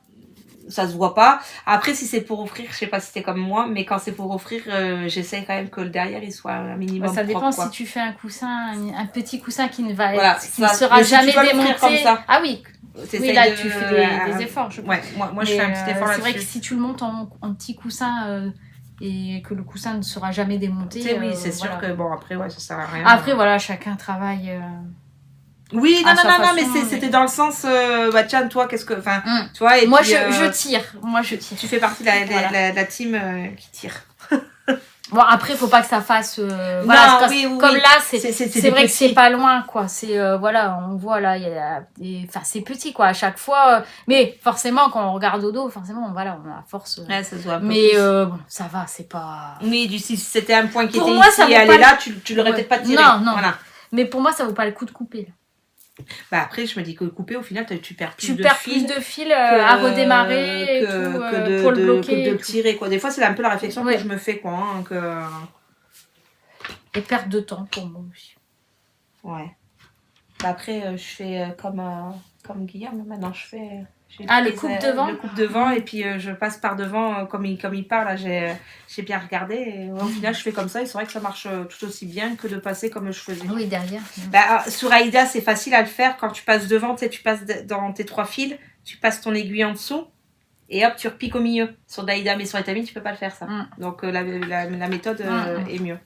Ça se voit pas. Après, si c'est pour offrir, je sais pas si t'es comme moi, mais quand c'est pour offrir, j'essaie quand même que le derrière il soit un minimum propre. Ça dépend quoi. Si tu fais un coussin, un petit coussin qui ne va qui ne sera jamais démonté. Comme ça. Ah oui. Oui, là tu fais des efforts. Je pense. Ouais, moi je fais un petit effort là-dessus. C'est vrai que si tu le montes en petit coussin et que le coussin ne sera jamais démonté. Oui, c'est sûr que bon après ça sert à rien. Après voilà, chacun travaille. Oui, non, mais c'était dans le sens, tiens, toi, qu'est-ce que, enfin, tu vois, et moi, puis, je tire. Tu fais partie de la team qui tire. Bon, après, faut pas que ça fasse, voilà, comme là, c'est vrai que c'est pas loin, quoi. C'est, voilà, on voit là, enfin, c'est petit, quoi, à chaque fois. Mais forcément, quand on regarde au dos, forcément, voilà, on a la force. Ouais, ça se voit un peu mais, bon, ça va, c'est pas. Oui, si c'était un point qui pour était moi, ici et aller là, tu l'aurais peut-être pas tiré. Non. Voilà. Mais pour moi, ça vaut pas le coup de couper, là. Bah après, je me dis que couper, au final, tu perds plus de fil à redémarrer pour le bloquer. Que de tirer, quoi. Des fois, c'est un peu la réflexion que je me fais, quoi. Et perte de temps pour moi aussi. Ouais. Bah après, je fais comme Guillaume, maintenant, je fais... le coupe devant. Le coupe devant et puis je passe par devant comme il part là, j'ai bien regardé et au final je fais comme ça et c'est vrai que ça marche tout aussi bien que de passer comme je faisais. Oui, derrière. Sur Aïda c'est facile à le faire quand tu passes devant, tu passes dans tes 3 fils, tu passes ton aiguille en dessous et hop tu repiques au milieu. Sur Aïda mais sur Etamine tu peux pas le faire ça. Donc la méthode est mieux.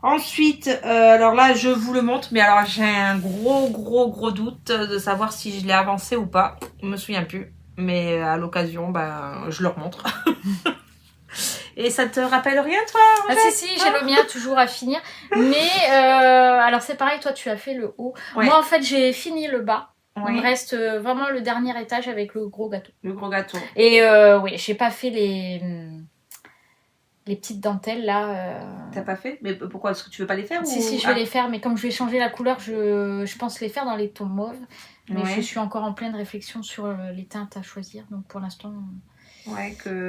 Ensuite, alors là, je vous le montre, mais alors j'ai un gros doute de savoir si je l'ai avancé ou pas. Je me souviens plus, mais à l'occasion, je le remontre. Et ça te rappelle rien, toi Si, j'ai le mien toujours à finir. Mais, alors c'est pareil, toi tu as fait le haut. Ouais. Moi, en fait, j'ai fini le bas. Il me reste vraiment le dernier étage avec le gros gâteau. Le gros gâteau. Et oui, j'ai pas fait les petites dentelles là. T'as pas fait? Mais pourquoi? Est-ce que tu veux pas les faire? Si, je vais les faire, mais comme je vais changer la couleur, je pense les faire dans les tons mauves. Mais je suis encore en pleine réflexion sur les teintes à choisir. Donc pour l'instant.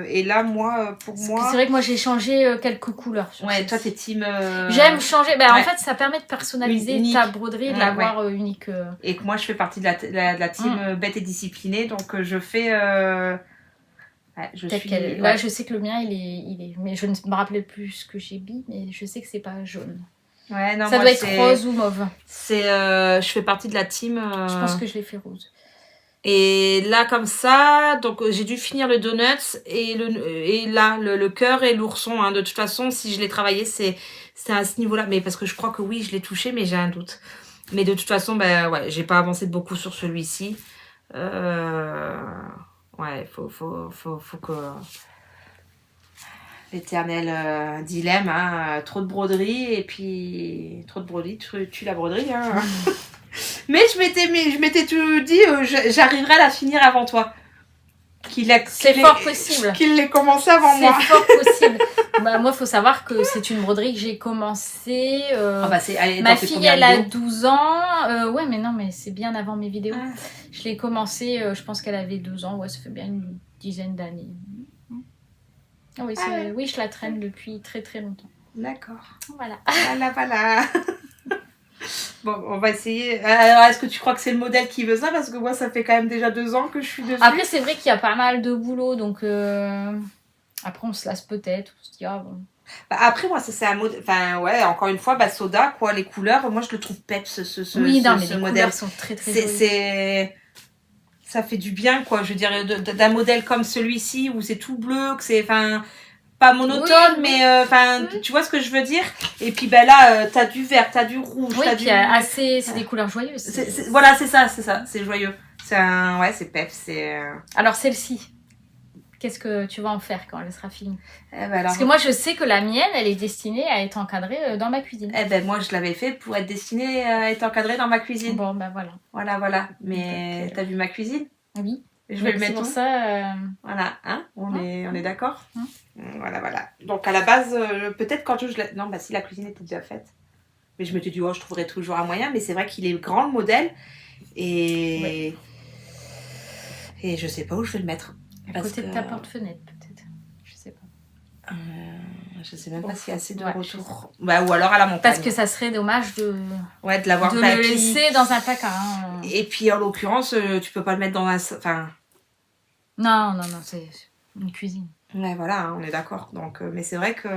Et là, moi, pour moi. C'est vrai que moi j'ai changé quelques couleurs. Toi t'es team. J'aime changer. En fait, ça permet de personnaliser ta broderie, de l'avoir unique. Et que moi je fais partie de la team bête et disciplinée, donc je fais. Je sais que le mien il est mais je ne me rappelais plus ce que j'ai mis, mais je sais que c'est pas jaune. Non, ça doit être rose ou mauve. Je fais partie de la team. Je pense que je l'ai fait rose. Et là comme ça, donc j'ai dû finir le donuts et là le cœur et l'ourson. De toute façon, si je l'ai travaillé, c'est à ce niveau-là. Mais parce que je crois que oui, je l'ai touché, mais j'ai un doute. Mais de toute façon, j'ai pas avancé beaucoup sur celui-ci. Faut que l'éternel dilemme, trop de broderie et puis trop de broderie tue la broderie. Mais je m'étais tout dit, j'arriverai à la finir avant toi. C'est fort possible. Qu'il l'ait commencé avant moi. C'est fort possible. Moi, faut savoir que c'est une broderie que j'ai commencé. Ma fille, elle a 12 ans. Ouais, mais c'est bien avant mes vidéos. Je l'ai commencé, je pense qu'elle avait 12 ans. Ouais, ça fait bien une dizaine d'années. Oui, je la traîne depuis très très longtemps. D'accord. Voilà. Voilà. Bon, on va essayer. Alors, est-ce que tu crois que c'est le modèle qui veut ça? Parce que moi, ça fait quand même déjà 2 ans que je suis dessus. Après, c'est vrai qu'il y a pas mal de boulot, donc après, on se lasse peut-être. On se dit, bon. Bah, après, moi, ça, c'est un modèle. Enfin, ouais, encore une fois, bah, Soda, quoi, les couleurs, moi, je le trouve peps, oui, non, mais ce les modèle. couleurs sont très très jolies. Ça fait du bien, quoi. Je veux dire, d'un modèle comme celui-ci, où c'est tout bleu, que c'est, enfin, pas monotone, oui, mais, enfin, tu vois ce que je veux dire? Et puis, ben là, t'as du vert, t'as du rouge, oui, t'as puis du... c'est des couleurs joyeuses. Voilà, c'est ça, c'est joyeux. Ouais, c'est peps, c'est... Alors, celle-ci, qu'est-ce que tu vas en faire quand elle sera finie? ben alors... Parce que moi, je sais que la mienne, elle est destinée à être encadrée dans ma cuisine. Eh ben, moi, je l'avais fait pour être destinée à être encadrée dans ma cuisine. Bon, ben voilà. Voilà. Mais donc, t'as vu ma cuisine? Oui. Je vais le mettre pour où? ça. Voilà, hein? On est d'accord? Hein. Voilà. Donc, à la base, peut-être quand je l'ai... Non, bah si, la cuisine était déjà faite. Mais je m'étais dit, oh, je trouverais toujours un moyen. Mais c'est vrai qu'il est grand, le modèle. Et... Et je sais pas où je vais le mettre. À côté de ta porte-fenêtre, peut-être. Je sais pas. Je sais même pas s'il y a assez de ouais, retour. Bah, ou alors à la montagne. Parce que ça serait dommage de l'avoir le laisser dans un placard. Hein. Et puis, en l'occurrence, tu peux pas le mettre dans un... Enfin... Non, c'est une cuisine. Ouais, voilà, hein, on est d'accord. Donc, mais c'est vrai que...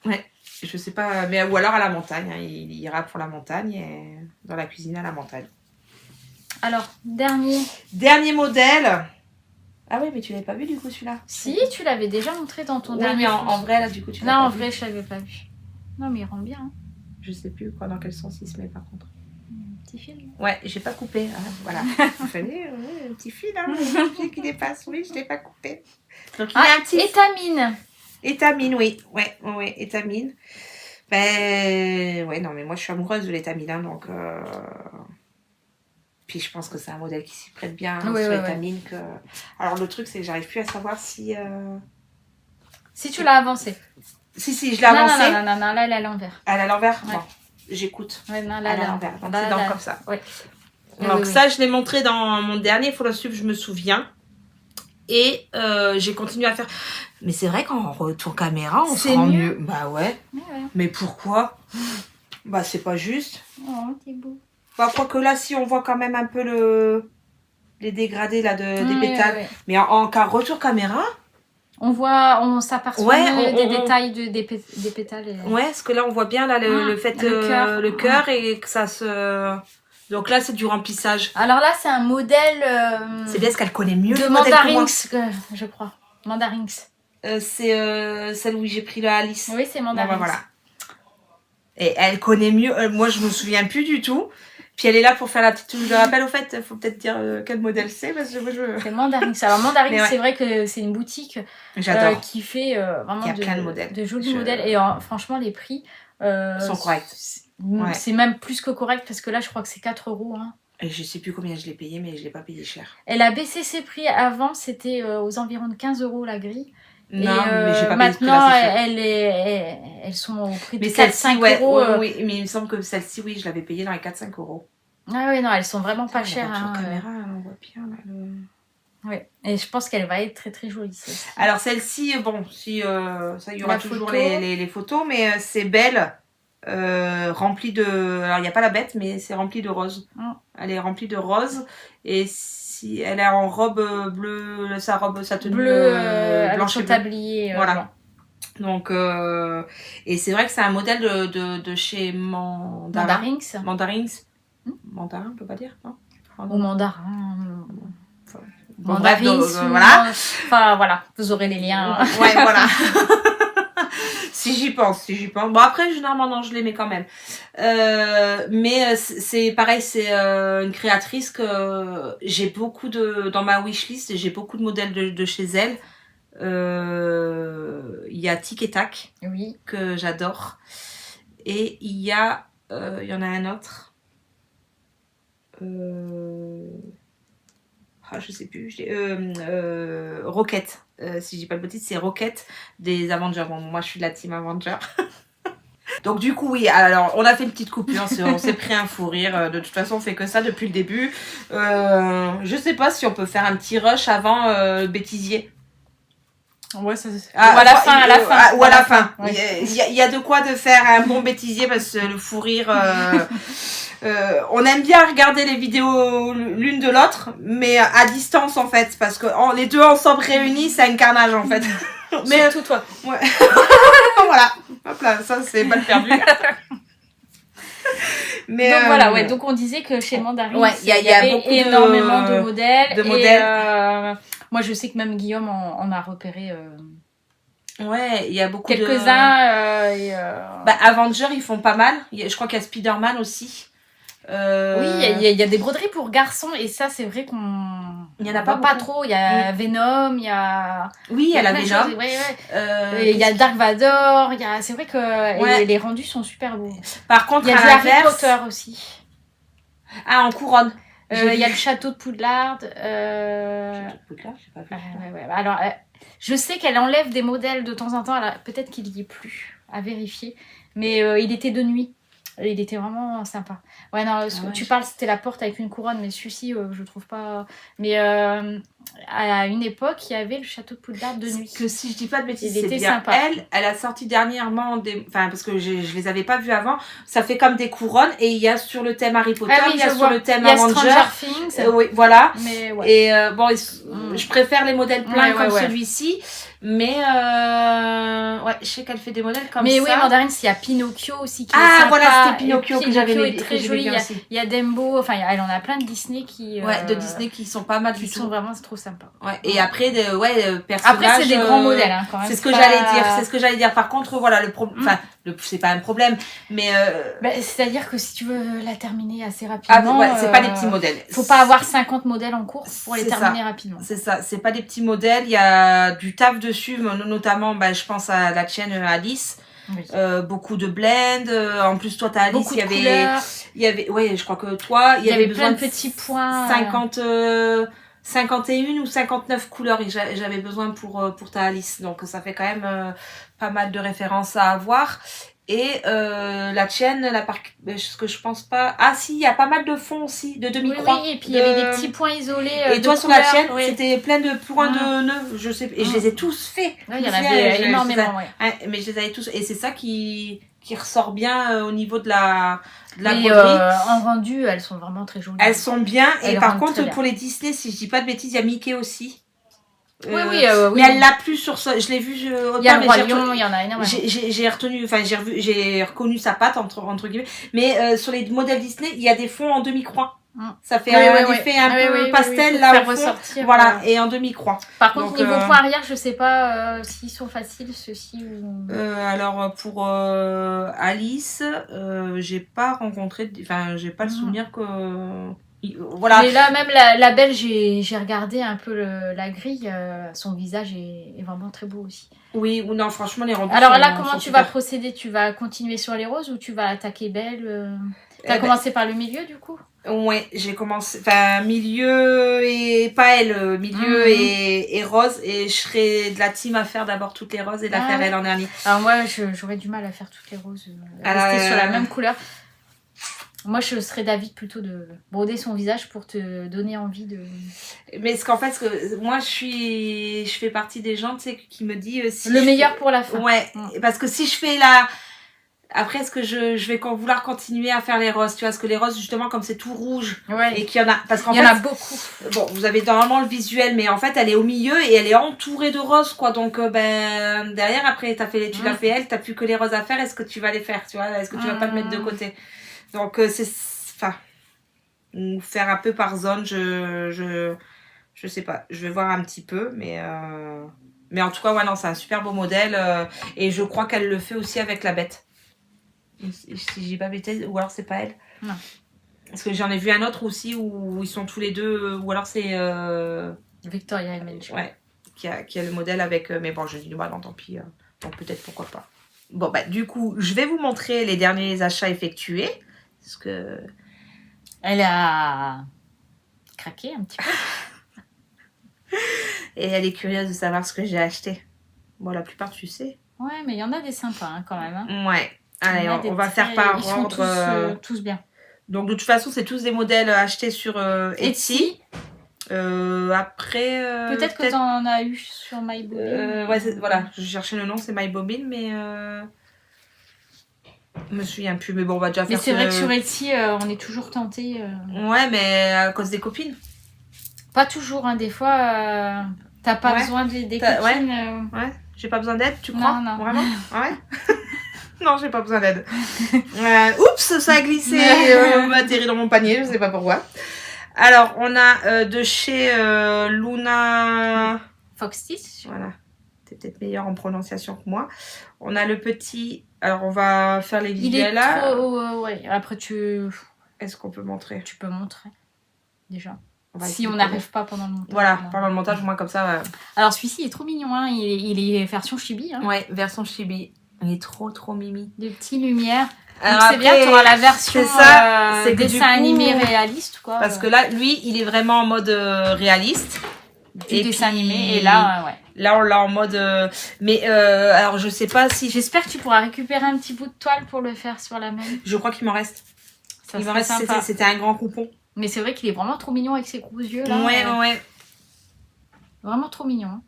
Ouais, je sais pas... Mais, ou alors à la montagne. Hein, il ira pour la montagne et dans la cuisine à la montagne. Alors, dernier modèle. Ah oui, mais tu l'avais pas vu du coup celui-là? Si, tu l'avais déjà montré dans ton oui, dernier. mais en vrai, là, du coup, tu l'as pas vu. Non, pas en vrai, je l'avais pas vu. Non, mais il rend bien. Hein. Je sais plus quoi, dans quel sens il se met par contre. Petit fil. Ouais, j'ai pas coupé. Hein, voilà. Il fallait un petit fil, hein, le fil qui dépasse. Oui, je l'ai pas coupé. Donc, il y a un petit... Étamine. Étamine, oui. Ouais, étamine. Ben, ouais, non, mais moi, je suis amoureuse de l'étamine, hein, donc... Puis je pense que c'est un modèle qui s'y prête bien sur l'étamine. Que... Alors, le truc, c'est que j'arrive plus à savoir si... Si tu l'as avancé. Si, je l'ai avancé. Non, là, elle est à l'envers. Elle est à l'envers? Ouais. Bon, j'écoute. Ouais, non, là, elle est à l'envers. Donc, c'est comme ça. Ouais. Donc, ça, je l'ai montré dans mon dernier Follow Sup, je me souviens. Et j'ai continué à faire... Mais c'est vrai qu'en retour caméra, on se rend mieux. Bah ouais. Mais pourquoi? Bah, c'est pas juste. Oh, t'es beau. Bah, quoique là, si on voit quand même un peu les dégradés là, des pétales. Ouais. Mais en retour caméra... On s'aperçoit des détails des pétales. Et... Ouais, parce que là, on voit bien là, le fait le cœur et que ça se... Donc là, c'est du remplissage. Alors là, c'est un modèle... C'est bien ce qu'elle connaît mieux. De Mandarinx, je crois. Mandarinx. C'est celle où j'ai pris la Alice. Oui, c'est Mandarinx. Bon, voilà. Et elle connaît mieux. Moi, je me souviens plus du tout. Puis elle est là pour faire la petite touche de rappel. Au fait, il faut peut-être dire quel modèle c'est. Parce que C'est Mandarinx. Alors Mandarinx, c'est vrai que c'est une boutique qui fait vraiment plein de modèles. De jolis modèles. Et franchement, les prix sont corrects. C'est même plus que correct parce que là, je crois que c'est 4 €. Hein. Et je sais plus combien je l'ai payé, mais je l'ai pas payé cher. Elle a baissé ses prix. Avant, c'était aux environs de 15 € la grille. Non, mais j'ai pas payé ce maintenant, prix-là, elles sont au prix de mais 4-5 €. Oui, mais il me semble que celle-ci, oui, je l'avais payée dans les 4-5 €. Ah oui, non, elles sont vraiment pas chères. La caméra, on voit bien là, Oui, et je pense qu'elle va être très très jolie. Celle-ci. Alors celle-ci, bon, si ça, il y aura toujours les photos, mais c'est belle, remplie de... Alors il n'y a pas la bête, mais c'est rempli de rose. Elle est remplie de rose, et si elle est en robe bleue, sa tenue blanche avec tablier. Voilà. Donc, et c'est vrai que c'est un modèle de chez Mandarinx. Mandarin, on peut pas dire, non? Ou mandarin. Mandarinx, voilà. Enfin, voilà, vous aurez les liens. Ouais, voilà. si j'y pense. Bon, après, généralement, non, je les mets quand même. Mais c'est pareil, c'est une créatrice que j'ai beaucoup dans ma wishlist, j'ai beaucoup de modèles de chez elle. Il y a Tic et Tac, que j'adore. Et il y en a un autre. Je sais plus. Rocket. Si je dis pas de bêtises, c'est Rocket des Avengers. Bon, moi, je suis de la team Avengers. Donc du coup, oui, alors on a fait une petite coupure, on s'est pris un fou rire. De toute façon, on fait que ça depuis le début. Je sais pas si on peut faire un petit rush avant bêtisier. Ouais, ça, ou à la fin. Ouais. Il y a de quoi de faire un bon bêtisier parce que le fou rire... on aime bien regarder les vidéos l'une de l'autre, mais à distance en fait, parce que les deux ensemble réunis, c'est un carnage en fait. Mais surtout toi. Ouais. Voilà. Hop là, ça c'est mal perdu. Mais donc voilà, ouais. Donc on disait que chez Mandarine, il y avait beaucoup énormément de modèles. Et, moi, je sais que même Guillaume en a repéré. Ouais, il y a beaucoup quelques-uns. Avengers, ils font pas mal. Je crois qu'il y a Spider-Man aussi. Oui, il y a des broderies pour garçons et ça, c'est vrai qu'on. Il y en a pas trop. Il y a Venom, il y a. Oui, il y a la Venom. Il y a Dark Vador. C'est vrai que les rendus sont super beaux. Par contre, il y a du Harry Potter aussi. Ah, en couronne. Il y a le château de Poudlard. Château de Poudlard, j'ai pas vu. Alors, je sais qu'elle enlève des modèles de temps en temps. Alors, peut-être qu'il y est plus à vérifier. Mais il était de nuit. Il était vraiment sympa. Ouais, non, tu parles, c'était la porte avec une couronne, mais celui-ci, je trouve pas. Mais à une époque, il y avait le château de Poudlard de nuit. Que si je dis pas de bêtises, c'est bien sympa. Elle a sorti dernièrement enfin parce que je les avais pas vus avant. Ça fait comme des couronnes et il y a sur le thème Harry Potter, il y a sur le thème Avenger. Things. Oui, voilà. Mais ouais. Et je préfère les modèles pleins comme celui-ci. Mais je sais qu'elle fait des modèles comme ça. Mais oui, Mandarine, il y a Pinocchio aussi qui est sympa. Voilà, c'était Pinocchio que j'avais est très joli. Il y a Dumbo, enfin, elle en a plein de Disney qui. De Disney qui sont pas mal du tout. Qui sont vraiment trop sympas. Ouais. Et après, personnages. Après, c'est des grands modèles, hein, quand même. C'est ce que j'allais dire. C'est ce que j'allais dire. Par contre, voilà, le problème. Enfin, c'est pas un problème, mais. C'est-à-dire que si tu veux la terminer assez rapidement. C'est pas des petits modèles. Faut pas avoir 50 modèles en cours pour les terminer rapidement. C'est ça. C'est pas des petits modèles. Il y a du taf dessus, notamment, je pense à la chaîne Alice. Oui. Beaucoup de blends. En plus, toi, t'as Alice. Beaucoup de il y avait. Ouais, je crois que toi, il y avait plein de petits points. 51 ou 59 couleurs et j'avais besoin pour ta Alice. Donc ça fait quand même pas mal de références à avoir. Et la chaîne, ce que je pense pas. Ah si, il y a pas mal de fonds aussi, de demi-croix. Oui, et puis il y avait des petits points isolés. Et toi sur la chaîne, c'était plein de points de nœuds, je sais. Et je les ai tous faits. Il y en avait énormément, mais je les avais tous. Et c'est ça qui ressort bien au niveau de la broderie. En rendu, elles sont vraiment très jolies. Elles sont bien. Et par contre, pour les Disney, si je dis pas de bêtises, il y a Mickey aussi. Oui. Mais elle l'a plus sur ça. Je l'ai vu. Il y a le Roi Lion, il y en a énormément. J'ai retenu, enfin j'ai reconnu sa patte entre guillemets. Mais sur les modèles Disney, il y a des fonds en demi-croix. Ça fait un effet un peu pastel là au fond. Voilà, et en demi-croix. Par contre, niveau point arrière, je sais pas s'ils sont faciles ceux-ci ou. Alors pour Alice, j'ai pas rencontré, enfin j'ai pas le souvenir que. Voilà. Mais là, même la belle, j'ai regardé un peu la grille. Son visage est vraiment très beau aussi. Oui, ou non, franchement, les rendus. Alors là, comment tu vas procéder? Tu vas continuer sur les roses ou tu vas attaquer Belle T'as commencé par le milieu, du coup? Ouais, j'ai commencé. Enfin, milieu et pas elle, milieu et rose. Et je serais de la team à faire d'abord toutes les roses et la faire elle en dernier. Alors moi, j'aurais du mal à faire toutes les roses. Rester sur la même couleur. Moi, je serais d'avis plutôt de broder son visage pour te donner envie de... Mais ce qu'en fait, moi, je fais partie des gens, tu sais, qui me dit... si le meilleur pour la fin. Ouais, parce que si je fais la... Après, est-ce que je vais vouloir continuer à faire les roses, tu vois, parce que les roses, justement, comme c'est tout rouge, et qu'il y en a... Parce qu'en fait, il y en a beaucoup. Bon, vous avez normalement le visuel, mais en fait, elle est au milieu et elle est entourée de roses, quoi. Donc, derrière, après, tu l'as fait elle, t'as plus que les roses à faire, est-ce que tu vas les faire, tu vois? Est-ce que tu vas pas te mettre de côté? Donc ou faire un peu par zone, je sais pas, je vais voir un petit peu, mais en tout cas, ouais, non, c'est un super beau modèle, et je crois qu'elle le fait aussi avec la bête. Si j'ai pas bêtise, ou alors c'est pas elle. Non. Parce que j'en ai vu un autre aussi où ils sont tous les deux, ou alors c'est Victoria et Mensch. Ouais, qui a le modèle avec, mais bon, je dis bah non, tant pis, donc peut-être pourquoi pas. Bon, du coup, je vais vous montrer les derniers achats effectués. Parce que... Elle a craqué un petit peu. Et elle est curieuse de savoir ce que j'ai acheté. Bon, la plupart, tu sais. Ouais, mais il y en a des sympas quand même. Hein. Ouais. Allez, on va faire par ordre. Ils sont tous bien. Donc, de toute façon, c'est tous des modèles achetés sur Etsy. Après... Peut-être que t'en as eu sur MyBobine. Ouais, voilà. Je cherchais le nom, c'est MyBobine, mais... Je me souviens plus, mais bon, on va déjà faire. Mais c'est vrai que sur Etsy, on est toujours tenté. Ouais, mais à cause des copines. Pas toujours, hein. Des fois, T'as pas besoin des copines Ouais. J'ai pas besoin d'aide, tu crois? Non. Vraiment? Ouais. Non, j'ai pas besoin d'aide. Oups, ça a glissé, m'a atterri dans mon panier, je sais pas pourquoi. Alors, on a de chez Luna... Foxtis. Voilà. T'es peut-être meilleure en prononciation que moi. On a le petit... Alors, on va faire les visuels là. Ouais. Après, Est-ce qu'on peut montrer? Tu peux montrer, déjà. Si on n'arrive pas pendant le montage. Voilà, pendant le montage, moi, comme ça... Alors, celui-ci, il est trop mignon, hein. Il est version chibi. Hein. Ouais, version chibi. Il est trop mimi. Des petites lumières. Alors c'est bien, tu auras la version c'est dessin animé réaliste, quoi. Parce que là, lui, il est vraiment en mode réaliste. Et dessin animé. Et là, ouais. Là, on l'a en mode... Mais alors, je sais pas si... J'espère que tu pourras récupérer un petit bout de toile pour le faire sur la même. Je crois qu'il m'en reste. Ça serait sympa. C'était un grand coupon. Mais c'est vrai qu'il est vraiment trop mignon avec ses gros yeux, là. Ouais. Vraiment trop mignon. Hein.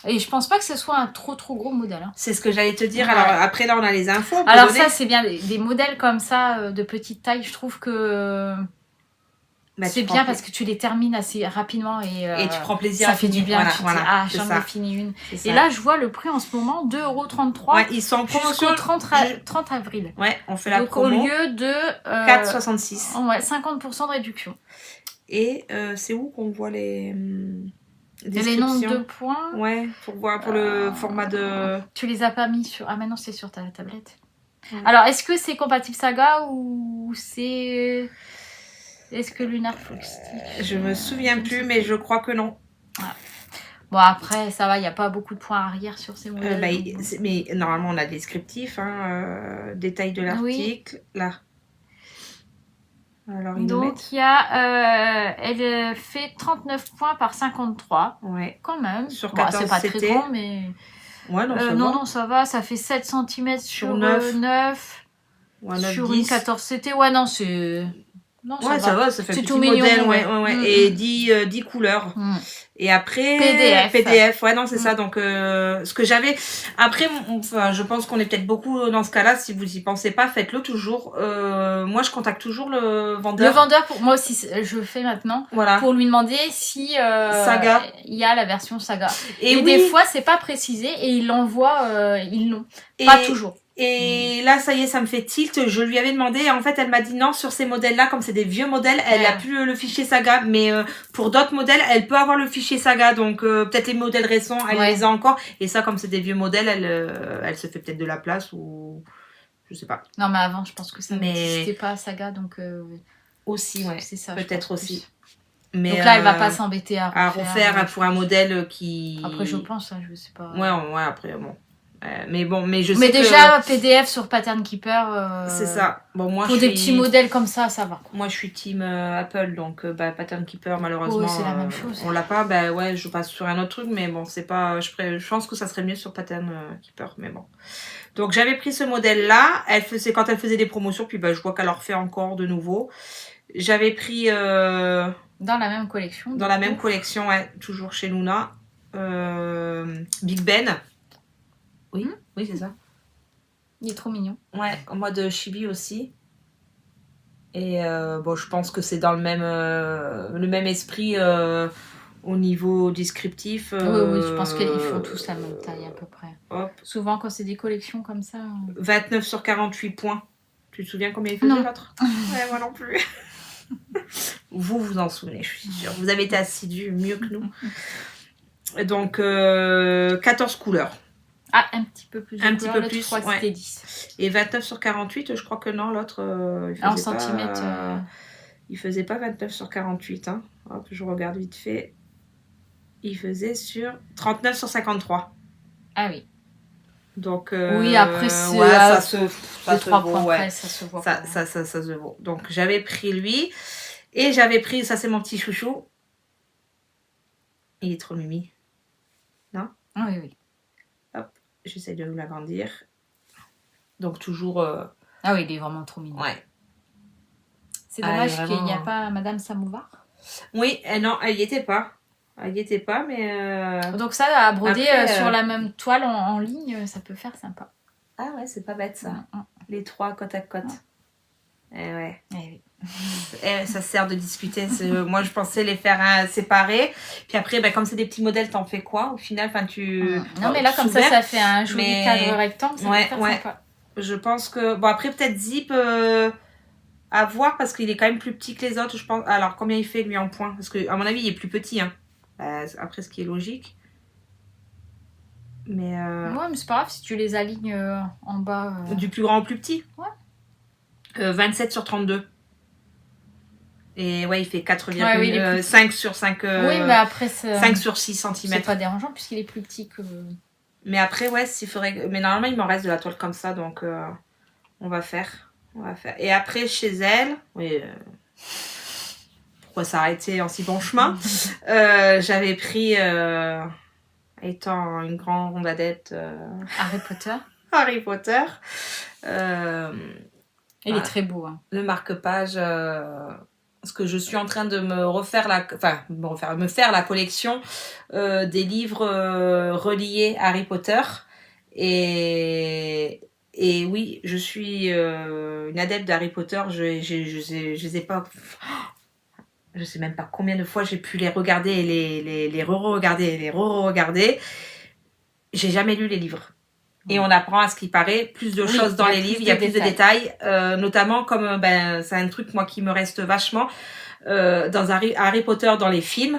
Et je pense pas que ce soit un trop gros modèle. Hein. C'est ce que j'allais te dire. Ouais. Alors après, là, on a les infos. Alors ça, c'est bien. Des modèles comme ça, de petite taille, je trouve que... c'est bien parce que tu les termines assez rapidement et tu prends plaisir ça à fait finir. du bien. Voilà, j'en ai fini une. Et là, je vois le prix en ce moment, 2,33 €. Ouais, ils sont en promotion jusqu'au 30 avril. Ouais, on fait la Donc, promo. au lieu de 4,66. Ouais, 50% de réduction. Et c'est où qu'on voit les noms de points. Ouais, pour voir pour le format de... Tu les as pas mis sur... Ah, maintenant c'est sur ta tablette. Ouais. Alors, est-ce que c'est compatible Saga ou c'est... Est-ce que Lunar Foxtis? Je me souviens plus, mais je crois que non. Voilà. Bon, après, ça va, il n'y a pas beaucoup de points arrière sur ces modèles. Mais normalement, on a des descriptifs, détail de l'article. Oui. Là. Alors, donc, il y a... elle fait 39 points par 53. Ouais. Quand même. Sur 14, c'est pas très grand, mais... Ouais, non, ça va. Ça fait 7 cm sur 9. Ouais, 9 sur 10. Une 14 CT. Ouais, non, c'est... Non, ça va, ça fait c'est petit tout mignon, modèle, ouais. Et 10 couleurs. Et après PDF, ouais, non, c'est ça. Donc ce que j'avais après, je pense qu'on est peut-être beaucoup dans ce cas-là. Si vous y pensez pas, faites-le toujours. Moi, je contacte toujours le vendeur. Le vendeur, pour moi aussi, je le fais maintenant. Voilà. Pour lui demander si Saga, il y a la version Saga. Et oui. Des fois, c'est pas précisé et il l'envoie, ils l'ont. Pas toujours. Et là, ça y est, ça me fait tilt. Je lui avais demandé, et en fait, elle m'a dit non, sur ces modèles-là, comme c'est des vieux modèles, elle a plus le fichier Saga. Mais pour d'autres modèles, elle peut avoir le fichier Saga. Donc, peut-être les modèles récents, elle les a encore. Et ça, comme c'est des vieux modèles, elle se fait peut-être de la place ou... Je sais pas. Non, mais avant, je pense que ça n'existait pas Saga, donc... Aussi, ouais. C'est ça, peut-être aussi. Mais donc là, elle va pas s'embêter à refaire pour un modèle qui... Après, je pense, je sais pas. Ouais, après, bon... mais je sais mais déjà, PDF sur Pattern Keeper... c'est ça. Bon, moi, pour des petits modèles comme ça, ça va. Moi, je suis team Apple, donc Pattern Keeper, malheureusement... c'est la même chose. On l'a pas, ouais, je passe sur un autre truc, mais bon, c'est pas... Je pense que ça serait mieux sur Pattern Keeper, mais bon. Donc, j'avais pris ce modèle-là. C'est quand elle faisait des promotions, puis je vois qu'elle en refait encore de nouveau. J'avais pris... Dans la même collection. Dans la même collection, ouais, toujours chez Luna. Big Ben. Oui, oui, c'est ça. Il est trop mignon. Ouais, en mode chibi aussi. Et je pense que c'est dans le même esprit au niveau descriptif. Oui, je pense qu'ils font tous la même taille à peu près. Hop. Souvent, quand c'est des collections comme ça... 29 sur 48 points. Tu te souviens combien il faisait l'autre? Ouais, moi non plus. Vous en souvenez, je suis sûre. Vous avez été assidus mieux que nous. Donc, 14 couleurs. Ah, un petit peu plus. Un petit peu plus, je crois que c'était 10. Et 29 sur 48, je crois que non, l'autre... en centimètres. Il faisait pas 29 sur 48. Hein. Hop, je regarde vite fait. Il faisait sur 39 sur 53. Ah oui. Donc, oui, après, c'est... ça se vaut. Près, ça se voit. Ça se vaut. Donc, j'avais pris lui. Et j'avais pris... Ça, c'est mon petit chouchou. Il est trop mimi. Non? Ah oui. Hop, j'essaie de l'agrandir. Donc, toujours... Ah oui, il est vraiment trop mignon. Ouais. C'est dommage qu'il n'y a pas Madame Samovar. Oui, non, elle n'y était pas. Elle n'y était pas, mais... Donc ça, à broder après, sur la même toile en ligne, ça peut faire sympa. Ah ouais, c'est pas bête ça. Les trois côte à côte. Ouais. oui. Ça sert de discuter. Moi, je pensais les faire séparer. Puis après, comme c'est des petits modèles, t'en fais quoi au final? Non, mais là, comme ça fait un joli cadre rectangle. Ça ouais, sympa. Je pense que... Bon, après, peut-être Zip à voir parce qu'il est quand même plus petit que les autres, je pense. Alors, combien il fait, lui, en points? Parce que, à mon avis, il est plus petit. Hein. Après, ce qui est logique. Mais... Ouais, mais c'est pas grave si tu les alignes en bas. Du plus grand au plus petit? Ouais. 27 sur 32. Et ouais, il fait 4,5 sur 5. Oui, mais après, 5 sur 6 cm. C'est pas dérangeant puisqu'il est plus petit que. Mais après, ouais, s'il faudrait. Mais normalement, il m'en reste de la toile comme ça, donc on va faire. Et après, chez elle, oui. Pourquoi s'arrêter en si bon chemin? J'avais pris, étant une grande adepte. Harry Potter. Harry Potter. Il est très beau. Hein. Le marque-page. Parce que je suis en train de me faire la collection des livres reliés à Harry Potter. Et oui, je suis une adepte d'Harry Potter. Je les ai pas... Je sais même pas combien de fois j'ai pu les regarder et les re-regarder et les re-regarder. J'ai jamais lu les livres. Et on apprend à ce qu'il paraît plus de choses dans les livres, il y a plus de détails, notamment comme c'est un truc moi qui me reste vachement dans Harry Potter dans les films,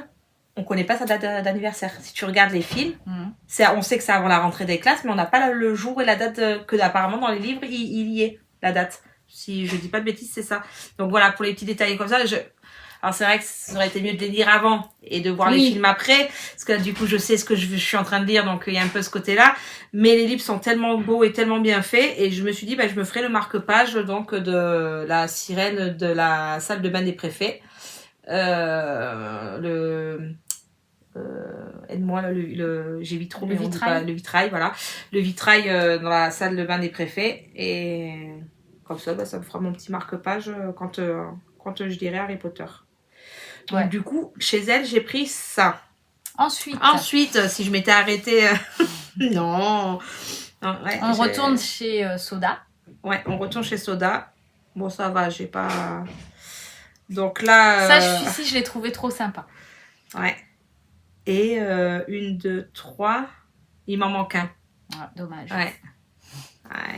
on connaît pas sa date d'anniversaire. Si tu regardes les films, on sait que c'est avant la rentrée des classes, mais on n'a pas le jour et la date que apparemment dans les livres il y est la date. Si je dis pas de bêtises, c'est ça. Donc voilà, pour les petits détails comme ça, alors c'est vrai que ça aurait été mieux de les lire avant et de voir les films après, parce que du coup je sais ce que je suis en train de lire, donc il y a un peu ce côté-là. Mais les livres sont tellement beaux et tellement bien faits, et je me suis dit je me ferai le marque-page donc de la sirène de la salle de bain des préfets. Aide-moi là, j'ai vite trop le vitrail. Le vitrail, voilà. Le vitrail dans la salle de bain des préfets, et comme ça, ça me fera mon petit marque-page quand je dirai Harry Potter. Donc du coup, chez elle, j'ai pris ça. Ensuite, si je m'étais arrêtée... non. On retourne chez Soda. Ouais, on retourne chez Soda. Bon, ça va, j'ai pas... Donc là... Ça, je l'ai trouvé trop sympa. Ouais. Et 1, 2, 3... Il m'en manque un. Ah, dommage. Ouais.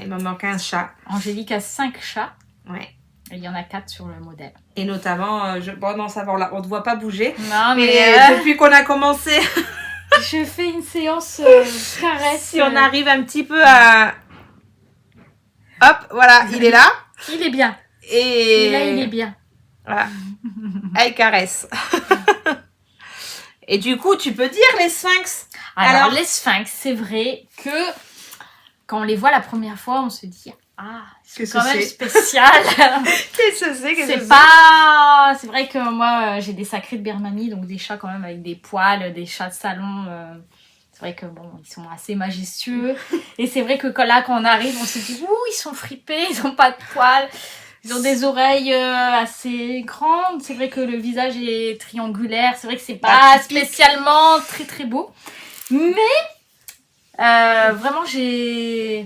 Il m'en manque un chat. Angélique a 5 chats. Ouais. Il y en a 4 sur le modèle. Et notamment, bon non, ça va, on ne te voit pas bouger. Non, mais depuis qu'on a commencé... je fais une séance caresse. Si on arrive un petit peu à... Hop, voilà, il est là. Il est bien. Et là, il est bien. Voilà. Elle caresse. Et du coup, tu peux dire les sphinx. Alors les sphinx, c'est vrai que quand on les voit la première fois, on se dit... Ah, c'est quand même spécial. Qu'est-ce que c'est? C'est vrai que moi, j'ai des sacrés de Birmanie, donc des chats quand même avec des poils, des chats de salon. C'est vrai que bon, ils sont assez majestueux. Et c'est vrai que quand on arrive, on se dit, ouh, ils sont fripés, ils ont pas de poils. Ils ont des oreilles assez grandes. C'est vrai que le visage est triangulaire. C'est vrai que c'est pas spécialement très très beau. Mais vraiment, je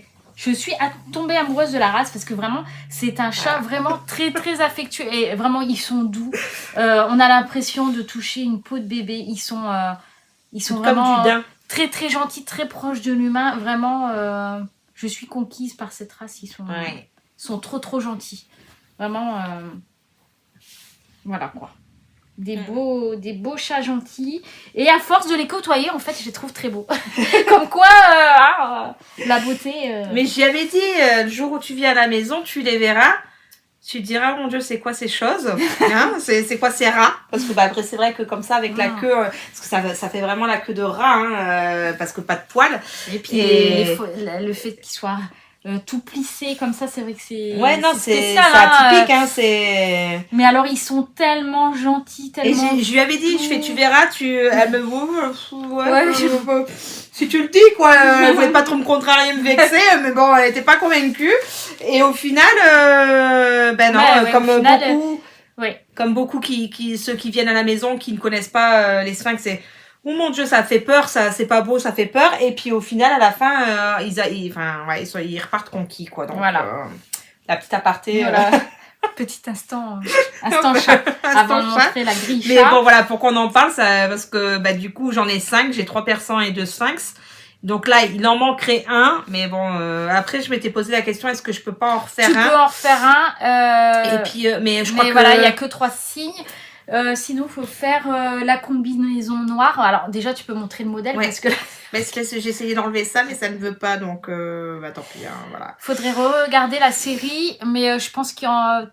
suis tombée amoureuse de la race parce que vraiment, c'est un chat vraiment très très affectueux et vraiment, ils sont doux. On a l'impression de toucher une peau de bébé. Ils sont vraiment très très gentils, très proches de l'humain. Vraiment, je suis conquise par cette race. Ils sont trop trop gentils. Vraiment, voilà quoi. Des beaux chats gentils. Et à force de les côtoyer, en fait, je les trouve très beaux. Comme quoi, la beauté... Mais j'y avais dit, le jour où tu viens à la maison, tu les verras. Tu te diras, mon Dieu, c'est quoi ces choses, hein? C'est quoi ces rats? Parce que après, c'est vrai que comme ça, avec la queue... parce que ça fait vraiment la queue de rat, hein, parce que pas de poils. Et puis, le fait qu'ils soient... tout plissé comme ça, c'est vrai que c'est... Ouais, non, c'est atypique, hein, c'est... Mais alors, ils sont tellement gentils, tellement... Et je lui avais dit, tu verras, elle me voit, si tu le dis, quoi, elle voulait pas trop me contrarier, me vexer, mais bon, elle était pas convaincue. Et au final, comme beaucoup ceux qui viennent à la maison, qui ne connaissent pas les sphinx, c'est... Oh mon Dieu, ça fait peur, ça, c'est pas beau, ça fait peur. Et puis au final, à la fin, ils repartent conquis, quoi. Donc, voilà. La petite aparté. Voilà. Petit instant chat avant de montrer la grille chat. Mais bon, voilà, pour qu'on en parle, ça, parce que du coup, j'en ai 5, j'ai 3 persans et 2 sphinx. Donc là, il en manquerait un, mais bon, après, je m'étais posé la question, est-ce que je peux pas en refaire un? Tu peux en refaire un. Et puis, mais je crois que... voilà, il n'y a que 3 signes. Sinon, il faut faire la combinaison noire. Alors, déjà, tu peux montrer le modèle parce que... j'ai essayé d'enlever ça, mais ça ne veut pas, donc tant pis, hein, voilà. Faudrait regarder la série, mais je pense qu'il y a...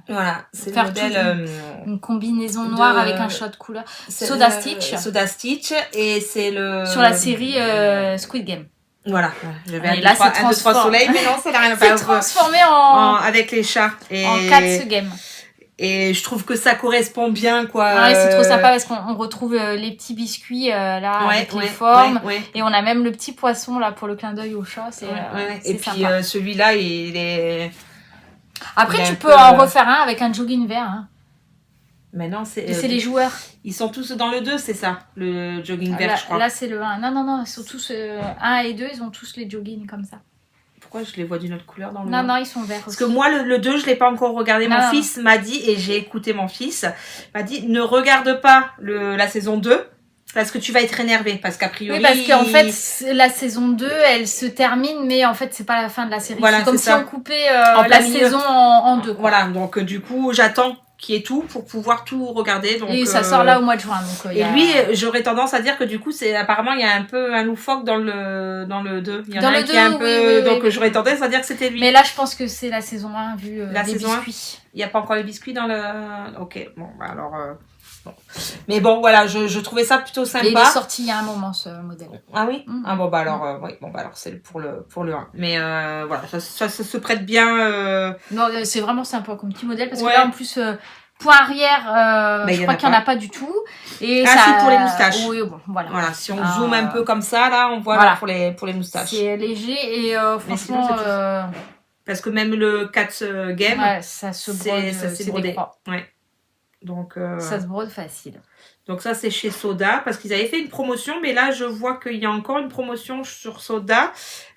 Voilà, c'est le modèle... Une combinaison noire avec un shot couleur. Soda Stitch, et c'est le... Sur la série Squid Game. Voilà, j'avais un, deux, trois soleils, mais non, ça n'a rien à faire. C'est transformé avec les chats. Et... En 4 games. Et je trouve que ça correspond bien, quoi. Ouais, c'est trop sympa parce qu'on retrouve les petits biscuits là avec les formes. Et on a même le petit poisson là pour le clin d'œil au chat. C'est et puis celui-là, il est... Après, tu peux en refaire un avec un jogging vert. Hein. Mais non, c'est les joueurs. Ils sont tous dans le 2, c'est ça, le jogging vert, je crois. Là, c'est le 1. Non, ils sont tous 1 et 2, ils ont tous les joggings comme ça. Pourquoi je les vois d'une autre couleur dans le 1? Non, ils sont verts Parce que moi, le 2, je l'ai pas encore regardé. Mon fils m'a dit, et j'ai écouté mon fils, m'a dit, ne regarde pas la saison 2, parce que tu vas être énervé. Parce qu'a priori... Oui, parce qu'en fait, la saison 2, elle se termine, mais en fait, c'est pas la fin de la série. Voilà, c'est comme si on coupait la saison en 2. Voilà, donc du coup, j'attends qu'il y ait tout pour pouvoir tout regarder. Donc, et ça sort là au mois de juin. Donc, et lui, j'aurais tendance à dire que du coup, apparemment, il y a un peu un loufoque dans le 2. Il y en a un qui est un peu... Donc j'aurais tendance à dire que c'était lui. Mais là, je pense que c'est la saison 1 vu la les saison biscuits. 1. Il n'y a pas encore les biscuits dans le... Ok, bon, alors... Bon. Mais bon, voilà, je trouvais ça plutôt sympa. Et il est sorti il y a un moment, ce modèle. Ah oui? Ah bon, alors, oui, bon, alors c'est pour le 1. Mais voilà, ça se prête bien. Non, c'est vraiment sympa comme petit modèle, parce que là, en plus, point arrière, je crois qu'il n'y en a pas du tout. Et ça... c'est pour les moustaches. Oui, bon, voilà. Voilà, si on zoome un peu comme ça, là, on voit pour les moustaches. C'est léger, et franchement... Parce que même le 4 game, ça se brode, c'est brodé. Ouais. Donc, ça se brode facile. Donc ça, c'est chez Soda, parce qu'ils avaient fait une promotion, mais là, je vois qu'il y a encore une promotion sur Soda,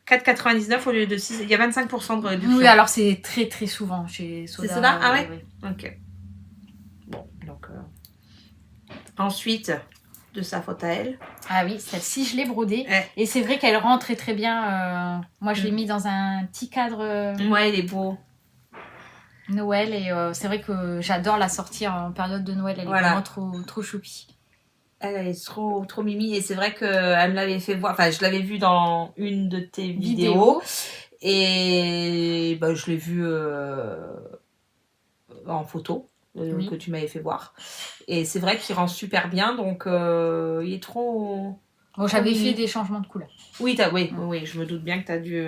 4,99 au lieu de 6. Il y a 25% de réduction. Oui, alors c'est très très souvent chez Soda. C'est Soda? Ah ouais, ok. Bon, donc... Ensuite, de sa faute à elle. Ah oui, celle-ci, je l'ai brodée. Et c'est vrai qu'elle rend très très bien. Moi, je l'ai mis dans un petit cadre... Ouais, il est beau. Noël, et c'est vrai que j'adore la sortir en période de Noël. Elle est vraiment trop choupie. Elle est trop mimi, et c'est vrai qu'elle me l'avait fait voir, enfin je l'avais vue dans une de tes vidéos. Et je l'ai vue en photo que tu m'avais fait voir, et c'est vrai qu'il rend super bien, donc il est trop... Bon, j'avais fait des changements de couleurs. Oui, je me doute bien que tu as dû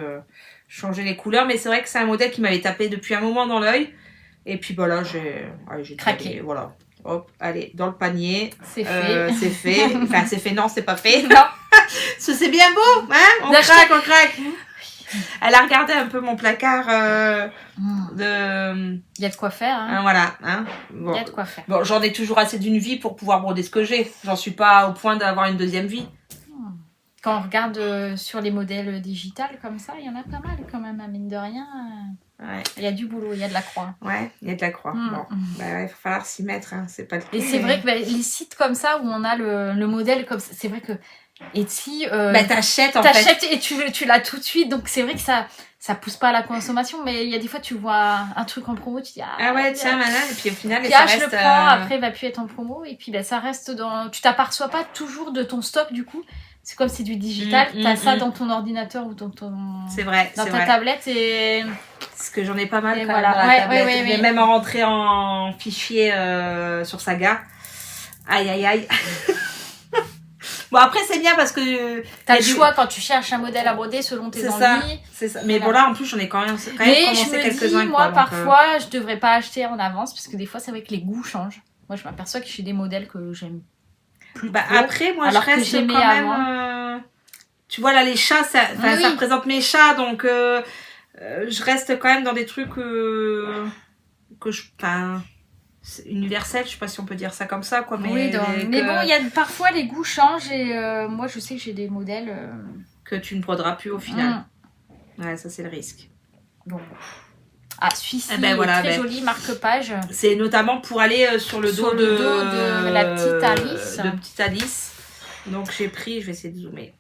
changer les couleurs, mais c'est vrai que c'est un modèle qui m'avait tapé depuis un moment dans l'œil, et puis là j'ai craqué. Voilà. Hop, allez, dans le panier. C'est fait. C'est fait. Enfin, c'est fait, non, c'est pas fait. Non. C'est bien beau, hein? On craque. Elle a regardé un peu mon placard de... Il y a de quoi faire, hein. Voilà, hein. Bon. Il y a de quoi faire. Bon, j'en ai toujours assez d'une vie pour pouvoir broder ce que j'ai. J'en suis pas au point d'avoir une deuxième vie. Quand on regarde sur les modèles digitales comme ça, il y en a pas mal quand même, mine de rien. Ouais. Il y a du boulot, il y a de la croix. Ouais, il y a de la croix. Bon, il va falloir s'y mettre, hein. C'est pas le cas. Et c'est vrai que les sites comme ça où on a le modèle comme ça, c'est vrai que Etsy, t'achètes en fait. Et tu l'as tout de suite, donc c'est vrai que ça pousse pas à la consommation, mais il y a des fois tu vois un truc en promo, tu dis tiens madame, et puis au final ça reste, je le prends, après il va plus être en promo, et puis ça reste dans... Tu t'aperçois pas toujours de ton stock du coup. C'est comme c'est du digital, t'as ça dans ton ordinateur ou dans ton... C'est vrai, dans ta tablette, et... Parce que j'en ai pas mal quand même dans la tablette. Je vais même en rentrer en fichier sur Saga. Aïe. Bon, après, c'est bien parce que... T'as le choix quand tu cherches un modèle à broder selon tes envies. C'est ça. Mais bon, là, en plus, j'en ai quand même commencé quelques-uns. Moi, parfois, je devrais pas acheter en avance, parce que des fois, c'est vrai que les goûts changent. Moi, je m'aperçois que j'ai des modèles que j'aime plus trop. Après, moi, je reste quand même... Tu vois, là, les chats, ça représente mes chats, donc je reste quand même dans des trucs que je... Enfin... C'est universel, je sais pas si on peut dire ça comme ça, quoi. Mais, mais bon, parfois les goûts changent, et moi je sais que j'ai des modèles que tu ne broderas plus au final. Ouais, ça c'est le risque. Bon, Ah, celui-ci ben voilà, est très joli, marque-page. C'est notamment pour aller sur le dos de la petite Alice. De petite Alice. Donc j'ai pris, je vais essayer de zoomer.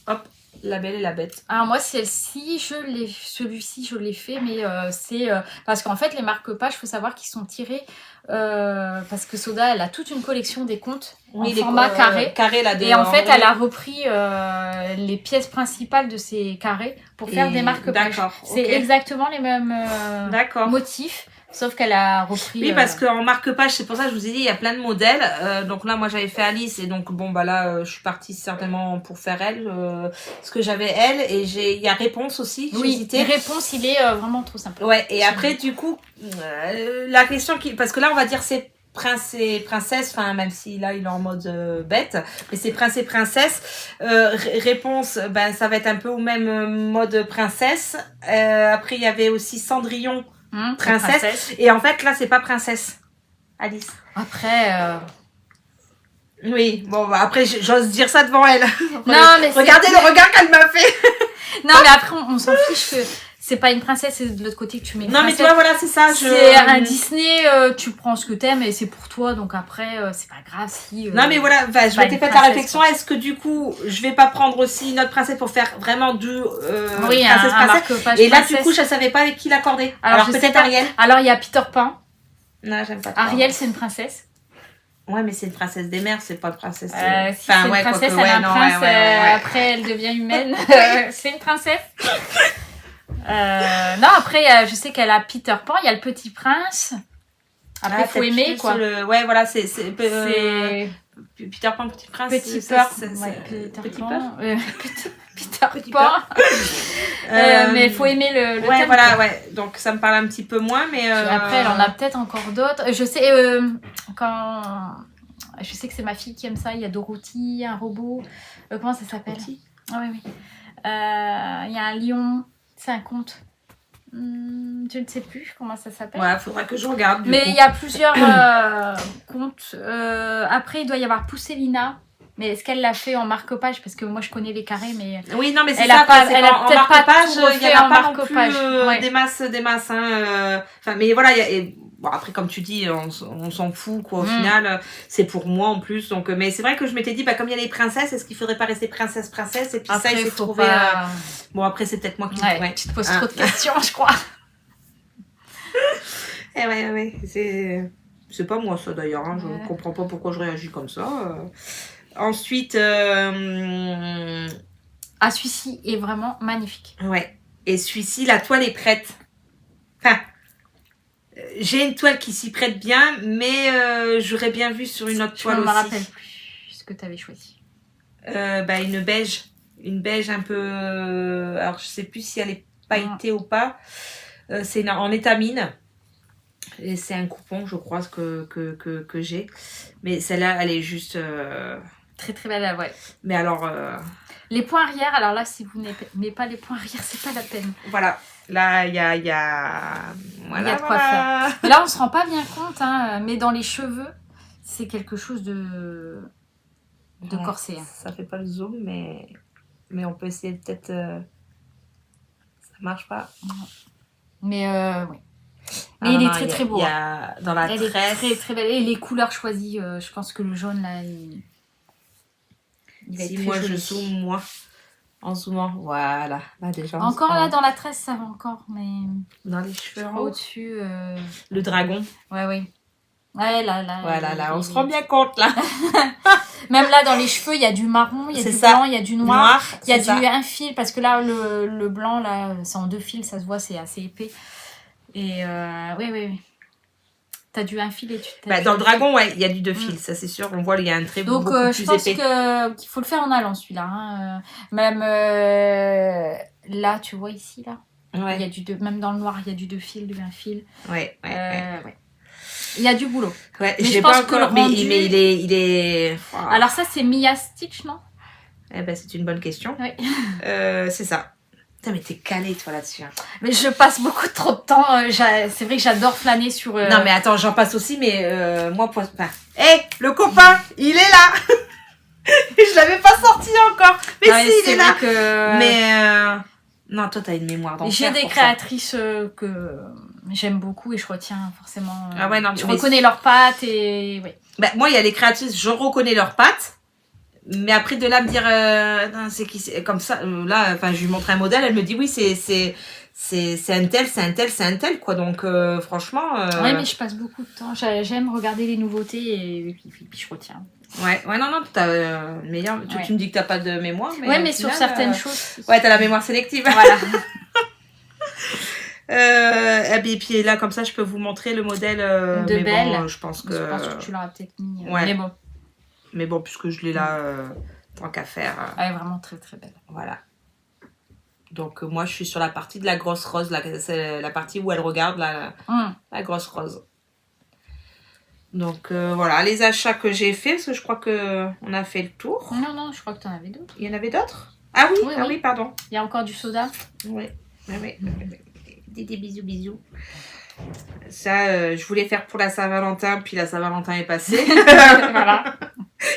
Hop, La Belle et la Bête. Alors moi celui-ci je l'ai fait, mais c'est parce qu'en fait les marque-pages, il faut savoir qu'ils sont tirés parce que Soda elle a toute une collection des contes en format carré là, et en fait elle a repris les pièces principales de ces carrés pour faire des marque-pages. C'est exactement les mêmes motifs. Sauf qu'elle a repris... Oui, parce qu'en marque-page, c'est pour ça que je vous ai dit, il y a plein de modèles. Donc là, moi, j'avais fait Alice. Et donc, bon, là, je suis partie certainement pour faire elle. Parce que j'avais elle. Et il y a Réponse aussi. Oui, Réponse, il est vraiment trop simple. Ouais, et après, du coup, la question parce que là, on va dire c'est prince et princesse. Enfin, même si là, il est en mode bête. Mais c'est prince et princesse. Réponse, ça va être un peu au même mode princesse. Après, il y avait aussi Cendrillon. Princesse. Et en fait, là, c'est pas princesse. Alice. Après... Oui, bon, après, j'ose dire ça devant elle. Non, mais regardez le regard qu'elle m'a fait. Non, mais après, on s'en fiche que c'est pas une princesse, c'est de l'autre côté que tu mets une princesse. Non, mais toi, voilà, c'est ça. C'est un Disney, tu prends ce que t'aimes et c'est pour toi, donc après, c'est pas grave si... non, mais voilà, je m'étais fait la réflexion, est-ce que du coup, je vais pas prendre aussi une autre princesse pour faire vraiment deux princesse. Et là, du coup, je savais pas avec qui l'accorder. Alors peut-être Ariel. Alors, il y a Peter Pan. Non, j'aime pas trop. Ariel, c'est une princesse. Ouais, mais c'est une princesse des mers, c'est pas une princesse. Si c'est une princesse, elle a un prince, après elle devient humaine. C'est une princesse. Non, après, je sais qu'elle a Peter Pan, il y a le Petit Prince. Après, il faut aimer, quoi. Ouais, voilà, c'est Peter Pan, Petit Prince. Peter Pan. Peter Pan. Mais il faut aimer le ouais, thème. Voilà, ouais. Donc, ça me parle un petit peu moins, mais... Après, elle en a peut-être encore d'autres. Je sais, je sais que c'est ma fille qui aime ça. Il y a Dorothy, un robot. Comment ça s'appelle? Ah oui. Il y a un lion. C'est un conte. Je ne sais plus comment ça s'appelle. Ouais, faudra que je regarde. Mais il y a plusieurs contes. Après, il doit y avoir Pousselina. Mais est-ce qu'elle l'a fait en marque-page? Parce que moi, je connais les carrés, mais... Oui, non, mais c'est elle ça. a peut-être pas tout refait il y en a pas en non plus marque-page. des masses. Hein, mais voilà, bon, après, comme tu dis, on s'en fout, quoi. Au final, c'est pour moi, en plus. Donc, mais c'est vrai que je m'étais dit, comme il y a les princesses, est-ce qu'il faudrait pas rester princesse? Et puis après, ça, il s'est trouvé... Bon, après, c'est peut-être moi qui... Ouais, tu te poses trop de questions, je crois. Ouais. C'est pas moi, ça, d'ailleurs. Hein. Je comprends pas pourquoi je réagis comme ça. Ensuite... celui-ci est vraiment magnifique. Ouais. Et celui-ci, la toile est prête. Enfin, j'ai une toile qui s'y prête bien, mais j'aurais bien vu sur une autre toile aussi. Je ne me rappelle plus ce que tu avais choisi. Une beige. Une beige un peu... alors, je sais plus si elle est pailletée ou pas. C'est en étamine. Et c'est un coupon, je crois, que j'ai. Mais celle-là, elle est juste... Très très belle, ouais. Mais alors... Les points arrière, alors là, si vous n'aimez pas les points arrière, c'est pas la peine. Voilà. Là, il y a... Voilà, il y a de quoi faire. Là, on se rend pas bien compte, hein, mais dans les cheveux, c'est quelque chose de corsé. Hein. Ça fait pas le zoom, mais on peut essayer peut-être... Ça marche pas. Mais oui. Mais il est très très beau. Il y a dans la tresse. Elle est très très belle. Et les couleurs choisies, je pense que le jaune là, il va être très moi joli. je zoome, en zoomant, voilà. Là, déjà, encore là dans la tresse, ça va encore, mais dans les cheveux au-dessus. Le dragon. Ouais. Ouais, là. Voilà, là, on se rend bien compte là. Même là, dans les cheveux, il y a du marron, il y a du blanc, il y a du noir. Il y a un fil, parce que là, le blanc, là, c'est en 2 fils, ça se voit, c'est assez épais. Et oui. T'as du un fil et dans le dragon, ouais, il y a du 2 fils, ça c'est sûr. On voit, il y a un trait beaucoup plus épais. Donc, je pense qu'il faut le faire en allant, celui-là. Hein. Même là, tu vois ici, là. Ouais. Il y a du 2, même dans le noir, il y a du 2 fils, du un fil. Ouais. Il y a du boulot. Ouais, mais je pense que mais il est... Wow. Alors ça, c'est Mia Stitch, non? C'est une bonne question. Oui. C'est ça. Putain, mais t'es calée, toi, là-dessus. Hein. Mais je passe beaucoup trop de temps. C'est vrai que j'adore flâner sur... Non, mais attends, j'en passe aussi, mais moi, le copain, il est là. Je l'avais pas sorti encore. Mais si, il est là. Que... Mais... Non, toi, t'as une mémoire d'enfer. J'ai des pour ça. créatrices que j'aime beaucoup et je retiens forcément. Ah ouais, non, je mais reconnais leurs pattes et... Ouais. Bah, moi, il y a les créatrices, je reconnais leurs pattes. Mais après, de là, me dire, non, c'est qui, c'est comme ça, là, enfin, je lui montre un modèle, elle me dit, oui, c'est un tel, c'est un tel, c'est un tel, quoi. Donc, franchement. Ouais, mais je passe beaucoup de temps. J'aime regarder les nouveautés et puis je retiens. Ouais, non, t'as meilleur. Ouais. Tu me dis que t'as pas de mémoire, mais. Ouais, mais au sur final, certaines choses. Ouais, t'as la mémoire sélective. Voilà. Et puis là, comme ça, je peux vous montrer le modèle. De mais Belle. bon, je pense que tu l'auras peut-être mis. Ouais. Mais bon. Mais bon, puisque je l'ai là, tant qu'à faire. Elle est vraiment très très belle. Voilà. Donc, moi, je suis sur la partie de la grosse rose. C'est la partie où elle regarde la grosse rose. Donc, voilà, les achats que j'ai faits, parce que je crois qu'on a fait le tour. Non, je crois que tu en avais d'autres. Il y en avait d'autres? Ah oui, oui, pardon. Il y a encore du soda. Oui. Des bisous. Ça, je voulais faire pour la Saint-Valentin, puis la Saint-Valentin est passée. Voilà.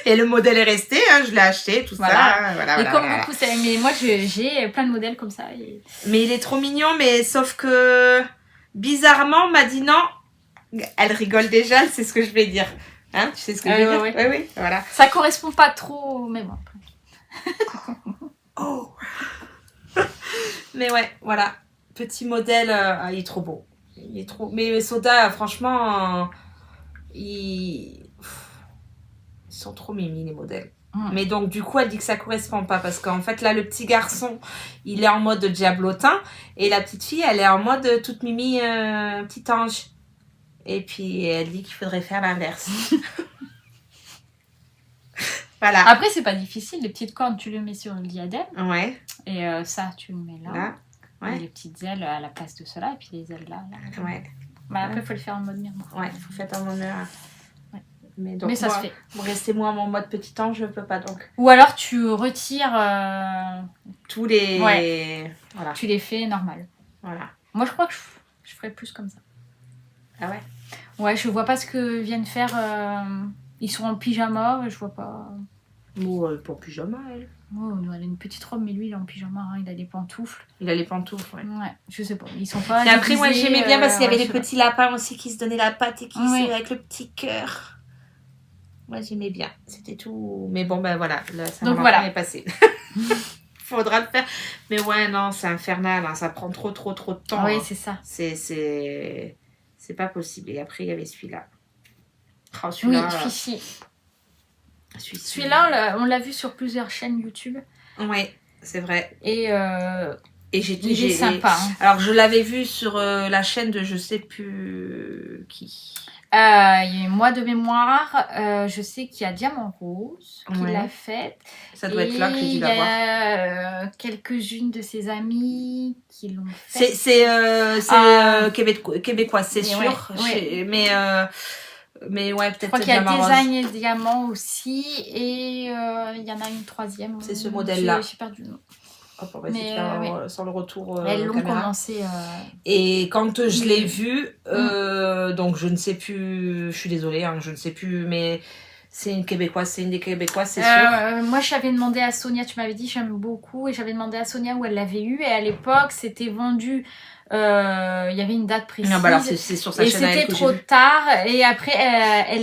Et le modèle est resté, hein, je l'ai acheté, tout ça. Et comme beaucoup, mais moi j'ai plein de modèles comme ça. Et... Mais il est trop mignon, mais sauf que bizarrement, on m'a dit non. Elle rigole déjà, elle sait ce que je vais dire. Hein, tu sais ce que je vais dire? Oui, voilà. Ça correspond pas trop, mais bon. Oh. Mais ouais, voilà. Petit modèle, il est trop beau. Il est trop... Mais Soda, franchement, ils sont trop mimi, les modèles. Mais donc, du coup, elle dit que ça correspond pas. Parce qu'en fait, là, le petit garçon, il est en mode diablotin. Et la petite fille, elle est en mode toute mimi, petit ange. Et puis, elle dit qu'il faudrait faire l'inverse. Voilà. Après, c'est pas difficile. Les petites cornes, tu les mets sur le diadème. Ouais. Et ça, tu le mets là. Ouais. Et les petites ailes à la place de cela. Et puis les ailes là. Ouais. Bah, après, il faut le faire en mode miroir. Ouais, il faut faire en mode miroir. Ouais. Mais ça se fait. Rester moi en mode petit ange, je peux pas donc. Ou alors, tu retires tous les... Ouais. Voilà. Tu les fais normal. Voilà. Moi, je crois que je ferais plus comme ça. Ah ouais? Ouais, je vois pas ce que viennent faire. Ils sont en pyjama, je vois pas. Bon, pas en pyjama, elle. Oh, elle a une petite robe, mais lui, il est en pyjama, hein, il a des pantoufles. Il a les pantoufles, ouais. Ouais, je sais pas. Ils sont pas. Et après, moi, j'aimais bien parce qu'il y avait les petits lapins aussi qui se donnaient la patte et qui se avec le petit cœur. Moi, j'aimais bien. C'était tout. Mais bon, ben voilà. Donc voilà. Est passé. Faudra le faire. Mais ouais, non, c'est infernal. Hein. Ça prend trop de temps. Oui, hein. c'est ça. C'est pas possible. Et après, il y avait celui-là. Oh, celui-là. Oui, celui-là, on l'a vu sur plusieurs chaînes YouTube. Oui, c'est vrai. Et il est sympa. Hein. Alors, je l'avais vu sur la chaîne de je sais plus qui. Moi, de mémoire, je sais qu'il y a Diamant Rose qui l'a faite. Ça doit être là que j'ai dû la voir. Il y a quelques-unes de ses amies qui l'ont faite. C'est québécois, c'est sûr. Ouais. Mais ouais, peut-être. Je crois qu'il y a Design et Diamant aussi. Et il y en a une troisième. C'est ce modèle-là. J'ai perdu le nom. Hop, on va essayer de faire sans le retour. Elles l'ont commencé. Et quand je l'ai vu, donc je ne sais plus, je suis désolée, hein, je ne sais plus, mais c'est une québécoise, c'est une des québécoises, c'est sûr. Moi, j'avais demandé à Sonia, tu m'avais dit j'aime beaucoup, et j'avais demandé à Sonia où elle l'avait eu, et à l'époque, c'était vendu. Il y avait une date précise. Non, bah alors c'est sur sa chaîne. Et c'était trop tard. Et après,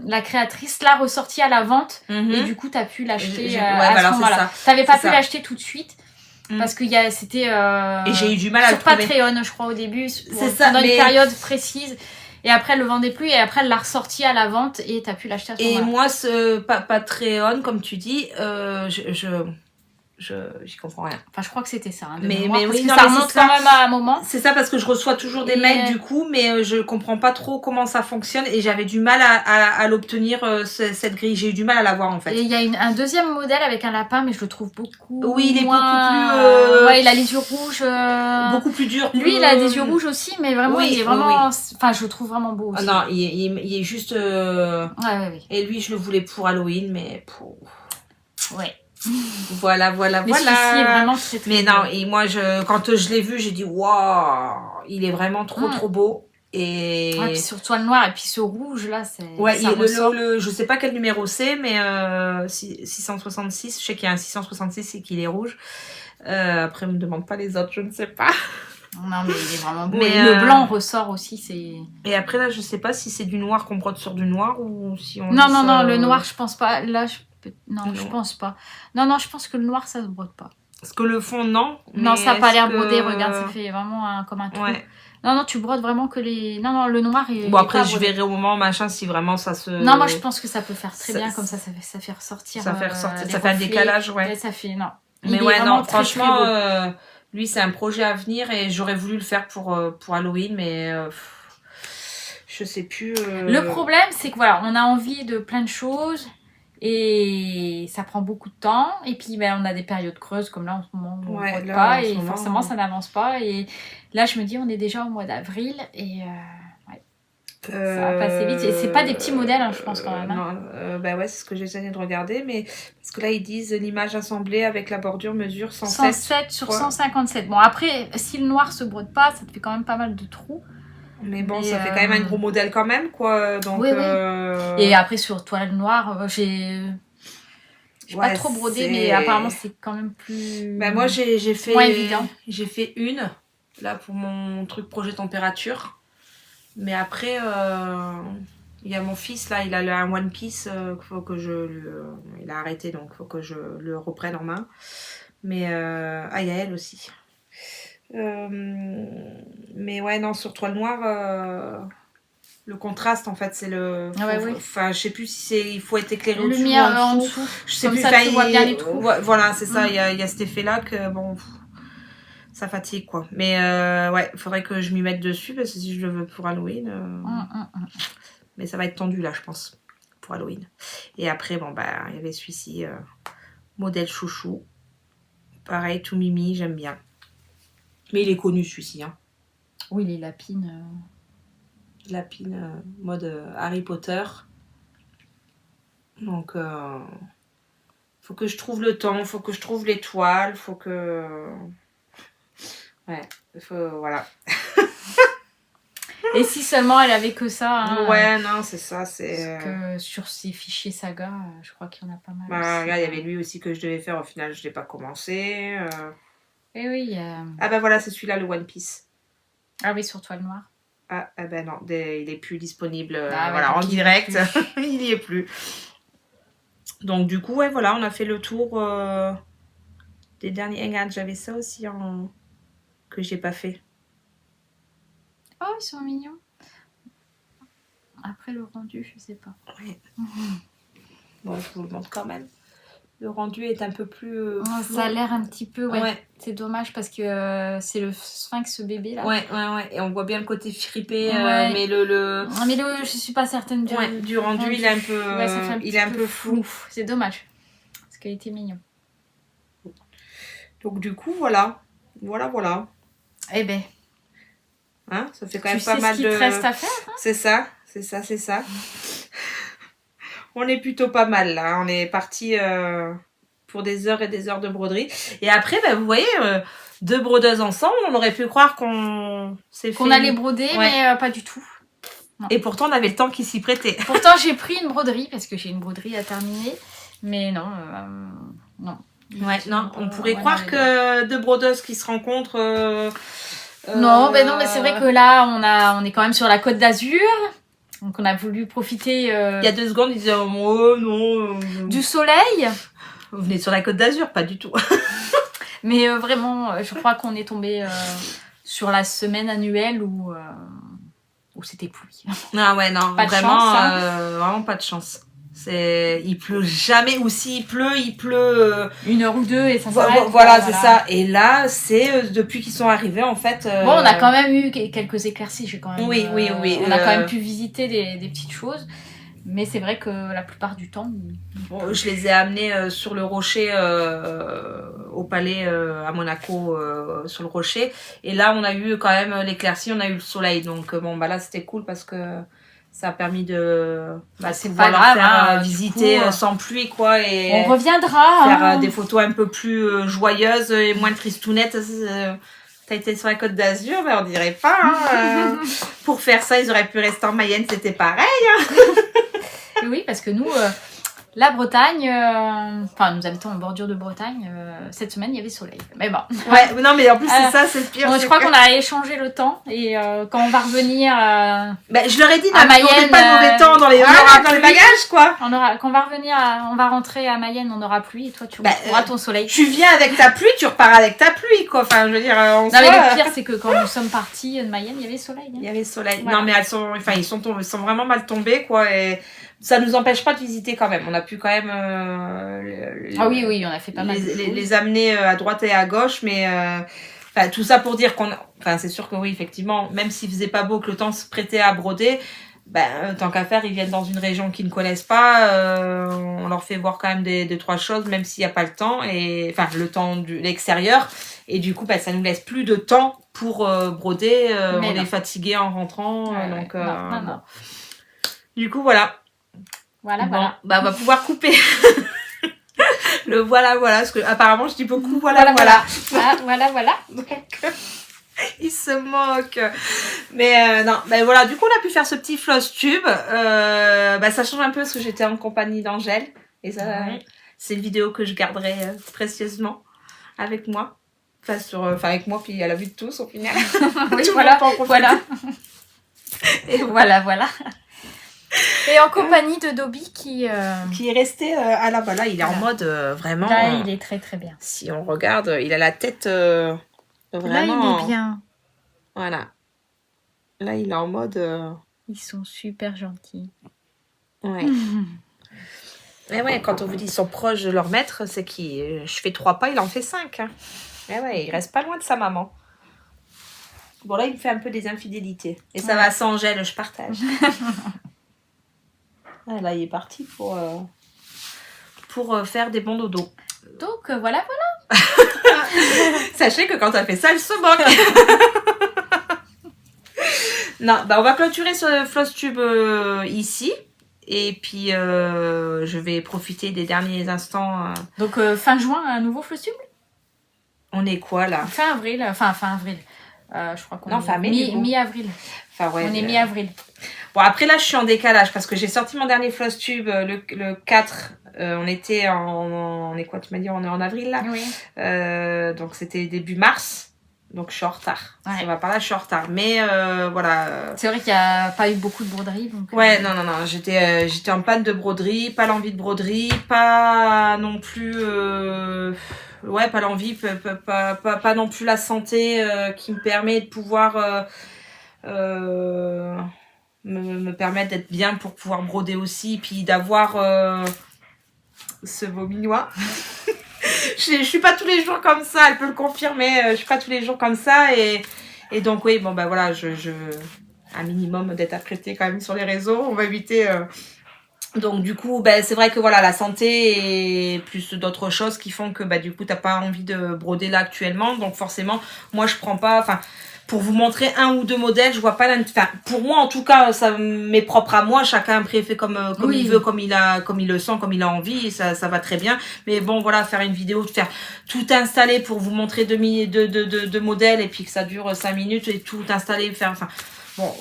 la créatrice l'a ressorti à la vente. Et du coup, t'as pu l'acheter à ce moment-là. T'avais pas pu l'acheter tout de suite. Parce que c'était et j'ai eu du mal à sur le trouver. Patreon, je crois, au début. C'est ça. Pendant une période précise. Et après, elle le vendait plus. Et après, elle l'a ressorti à la vente. Et t'as pu l'acheter à ce moment-là. Et moi, ce Patreon, comme tu dis, j'y comprends rien. Enfin, je crois que c'était ça. Hein, mais oui, ça remonte quand même à un moment. C'est ça, parce que je reçois toujours des mails du coup, mais je comprends pas trop comment ça fonctionne et j'avais du mal à l'obtenir, cette grille. J'ai eu du mal à l'avoir en fait. Et il y a un deuxième modèle avec un lapin, mais je le trouve beaucoup. Oui, il est moins... beaucoup plus. Ouais, il a les yeux rouges. Beaucoup plus dur. Lui, il a des yeux rouges aussi, mais vraiment, il est vraiment. Oui. Enfin, je le trouve vraiment beau aussi. Ah non, il est juste. Ouais. Et lui, je le voulais pour Halloween, mais pour. Ouais. Voilà. Mais celui-ci est vraiment très mais non, et moi, quand je l'ai vu, j'ai dit waouh, il est vraiment trop beau. Et puis sur toile noire et puis ce rouge là, c'est ouais, ça ressort. je sais pas quel numéro c'est, mais 666, je sais qu'il y a un 666 et qu'il est rouge. Après, on me demande pas les autres, je ne sais pas. Non, mais il est vraiment beau. Mais et le blanc ressort aussi, c'est... Et après, là, je sais pas si c'est du noir qu'on brode sur du noir ou si on... Non, le noir, je pense pas. Là, non, je pense pas. Non, je pense que le noir, ça se brode pas. Parce que le fond, non. Non, ça n'a pas l'air brodé, regarde, ça fait vraiment comme un trou. Ouais. Non, tu brodes vraiment que les... Non, le noir est... Bon, après, je verrai au moment, machin, si vraiment ça se... Non, moi, je pense que ça peut faire très bien, comme ça fait ressortir... Ça fait ressortir, ça fait un décalage, ouais. Ça fait... Non. Mais ouais, non, franchement, lui, c'est un projet à venir et j'aurais voulu le faire pour Halloween, mais... je sais plus... Le problème, c'est que voilà, on a envie de plein de choses... Et ça prend beaucoup de temps. Et puis, on a des périodes creuses, comme là, en ce moment, on ne brode pas. Et forcément, ça n'avance pas. Et là, je me dis, on est déjà au mois d'avril. Et ça va passer vite. Et c'est pas des petits modèles, hein, je pense, quand même. Non, bah ouais, c'est ce que j'essaie de regarder. Mais parce que là, ils disent l'image assemblée avec la bordure mesure 107 sur 157. Bon, après, si le noir se brode pas, ça te fait quand même pas mal de trous. Mais bon, ça fait quand même un gros modèle quand même, quoi. Donc, oui. Et après, sur toile noire, j'ai pas trop brodé, mais apparemment, c'est quand même plus... Bah, moi, j'ai fait... moins évident. J'ai fait une, là, pour mon truc projet température. Mais après, il y a mon fils, là, il a un One Piece, faut que il a arrêté, donc il faut que je le reprenne en main. Mais, il y a elle aussi. Mais ouais, non, sur toile noire, le contraste en fait, c'est le. Enfin, je sais plus si c'est. Il faut être éclairé au-dessus ou en dessous. Je sais plus, ça, tu vois bien les trous. Voilà, c'est ça, il y a cet effet-là que bon. Ça fatigue quoi. Mais ouais, il faudrait que je m'y mette dessus parce que si je le veux pour Halloween. Mais ça va être tendu là, je pense, pour Halloween. Et après, bon, bah, il y avait celui-ci, modèle chouchou. Pareil, tout mimi, j'aime bien. Mais il est connu celui-ci. Hein. Oui, les lapines. Lapines, mode Harry Potter. Donc, faut que je trouve le temps, faut que je trouve les toiles, faut que... Ouais, voilà. Et si seulement elle avait que ça. Hein, ouais, non, c'est ça. Parce que sur ces fichiers saga, je crois qu'il y en a pas mal. Bah, là, il y avait lui aussi que je devais faire. Au final, je ne l'ai pas commencé. Et oui. Ah bah voilà, c'est celui-là, le One Piece. Ah oui, sur toile noire. Ah ben non, il est plus disponible voilà, en direct. Il y est plus. Donc du coup, ouais, voilà, on a fait le tour des derniers. Regarde, j'avais ça aussi que j'ai pas fait. Oh, ils sont mignons. Après le rendu, je sais pas. Oui. Bon, je vous le montre quand même. Le rendu est un peu plus... ça a l'air un petit peu, ouais. C'est dommage parce que c'est le sphinx bébé, là. Ouais. Et on voit bien le côté fripé, mais je suis pas certaine du rendu, il est un peu... ça fait il est un peu flou. C'est dommage. Parce qu'il était mignon. Donc du coup, voilà. Voilà. Eh ben... Hein, ça fait quand même pas mal de... Tu sais ce qu'il te reste à faire, hein. C'est ça. On est plutôt pas mal là, on est parti pour des heures et des heures de broderie. Et après, vous voyez, deux brodeuses ensemble, on aurait pu croire qu'on allait broder, mais pas du tout. Non. Et pourtant, on avait le temps qui s'y prêtait. Pourtant, j'ai pris une broderie, parce que j'ai une broderie à terminer. Mais non, non. Ouais, non, on pourrait croire que deux brodeuses qui se rencontrent... Non, mais c'est vrai que là, on est quand même sur la Côte d'Azur. Donc on a voulu profiter... Il y a 2 secondes, ils disaient « Oh non... Du soleil. Vous venez sur la Côte d'Azur, pas du tout. Mais vraiment, je crois qu'on est tombé sur la semaine annuelle où c'était pluie. Ah ouais, non, pas vraiment, de chance, hein. Vraiment pas de chance. Il pleut jamais, ou s'il pleut, il pleut... 1 heure ou 2 et ça s'arrête. Voilà, c'est ça. Et là, c'est depuis qu'ils sont arrivés, en fait... Bon, on a quand même eu quelques éclaircies, j'ai quand même... Oui. On a quand même pu visiter des petites choses. Mais c'est vrai que la plupart du temps... Bon, je les ai amenés sur le rocher, au palais à Monaco, sur le rocher. Et là, on a eu quand même l'éclaircie, on a eu le soleil. Donc là, c'était cool parce que... Ça a permis de c'est pas grave, faire visiter sans pluie, quoi. Et on reviendra. Faire des photos un peu plus joyeuses et moins tristounettes. T'as été sur la Côte d'Azur, mais on dirait pas. Hein, pour faire ça, ils auraient pu rester en Mayenne, c'était pareil. Oui, parce que nous, la Bretagne, enfin nous habitons en bordure de Bretagne, cette semaine il y avait soleil. Mais bon. Ouais, non mais en plus c'est ça, c'est le pire. Bon, je crois qu'on a échangé le temps et quand on va revenir je leur ai dit, à Mayenne, pas de mauvais temps dans les bagages quoi. Quand on va revenir, on va rentrer à Mayenne, on aura pluie et toi tu auras ton soleil. Tu viens avec ta pluie, tu repars avec ta pluie quoi. Enfin je veux dire, non mais le pire c'est que quand nous sommes partis de Mayenne, il y avait soleil. Hein. Il y avait soleil. Voilà. Non mais ils sont vraiment mal tombés quoi et ça nous empêche pas de visiter quand même. On a pu quand même oui, on a fait pas mal les amener à droite et à gauche, mais tout ça pour dire c'est sûr que oui, effectivement, même s'il faisait pas beau, que le temps se prêtait à broder, tant qu'à faire, ils viennent dans une région qu'ils ne connaissent pas, on leur fait voir quand même deux, trois choses, même s'il n'y a pas le temps, et le temps de l'extérieur, et du coup, ça nous laisse plus de temps pour broder, on est fatigué en rentrant, donc non. Du coup, voilà. Voilà. On va pouvoir couper. Le voilà, parce que apparemment je dis beaucoup voilà. Voilà. Donc, il se moque. Mais non, voilà, du coup on a pu faire ce petit floss tube. Ça change un peu parce que j'étais en compagnie d'Angèle. Et ça, c'est une vidéo que je garderai précieusement avec moi. Avec moi, puis à la vue de tous au final. Oui, voilà. Et voilà. Et en compagnie de Dobby qui est resté à la là, il est en mode vraiment. Là, il est très très bien. Si on regarde, il a la tête vraiment. Là, il est bien. Voilà. Là, il est en mode. Ils sont super gentils. Ouais. Mais ouais, quand on vous dit qu'ils sont proches de leur maître, c'est je fais 3 pas, il en fait 5. Hein. Mais ouais, il reste pas loin de sa maman. Bon, là, il me fait un peu des infidélités. Et ça va sans Angèle, je partage. Là, il est parti pour faire des bons dodos. Donc, voilà. Sachez que quand elle fait ça, elle se moque. Non, on va clôturer ce floss tube ici. Et puis, je vais profiter des derniers instants. Donc, fin juin, un nouveau floss tube ? On est quoi, là ? Fin avril. Je crois qu'on est mi-avril. On est mi-avril. Bon, après là, je suis en décalage parce que j'ai sorti mon dernier floss tube le 4. On était on est quoi, tu m'as dit, on est en avril là ? Oui. Donc, c'était début mars. Donc, je suis en retard. Ouais. Ça va par là, je suis en retard. Mais voilà. C'est vrai qu'il n'y a pas eu beaucoup de broderie. Donc, ouais, non. J'étais en panne de broderie, pas l'envie de broderie, pas non plus... pas l'envie, pas non plus la santé qui me permet de pouvoir... me permettre d'être bien pour pouvoir broder aussi, puis d'avoir ce vominois. Je suis pas tous les jours comme ça, elle peut le confirmer, je suis pas tous les jours comme ça, et donc oui, voilà, je un minimum d'être apprêtée quand même sur les réseaux, on va éviter... Donc du coup, c'est vrai que voilà, la santé et plus d'autres choses qui font que du coup, t'as pas envie de broder là actuellement, donc forcément, moi je prends pas... Pour vous montrer 1 ou 2 modèles, je vois pas pour moi en tout cas, ça m'est propre à moi, chacun après fait comme il veut, comme il le sent, comme il a envie, et ça va très bien. Mais bon voilà, faire une vidéo, de faire tout installer pour vous montrer deux modèles et puis que ça dure 5 minutes et tout installer,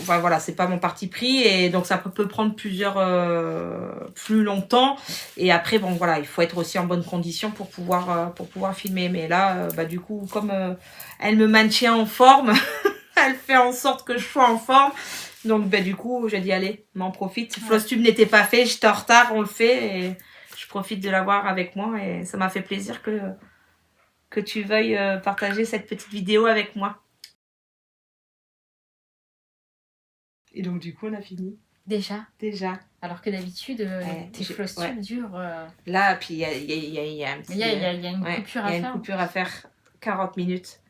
voilà, c'est pas mon parti pris, et donc ça peut prendre plus longtemps, et après voilà, il faut être aussi en bonne condition pour pouvoir filmer. Mais là du coup, comme elle me maintient en forme, elle fait en sorte que je sois en forme, donc du coup j'ai dit allez, m'en profite. Floss tube n'était pas fait, j'étais en retard, on le fait, et je profite de l'avoir avec moi, et ça m'a fait plaisir que tu veuilles partager cette petite vidéo avec moi. Et donc, du coup, on a fini. Déjà. Alors que d'habitude, tes floss tubes durent... Là, puis il y a un petit... Il y a une coupure à faire. Il y a une coupure à faire. 40 minutes.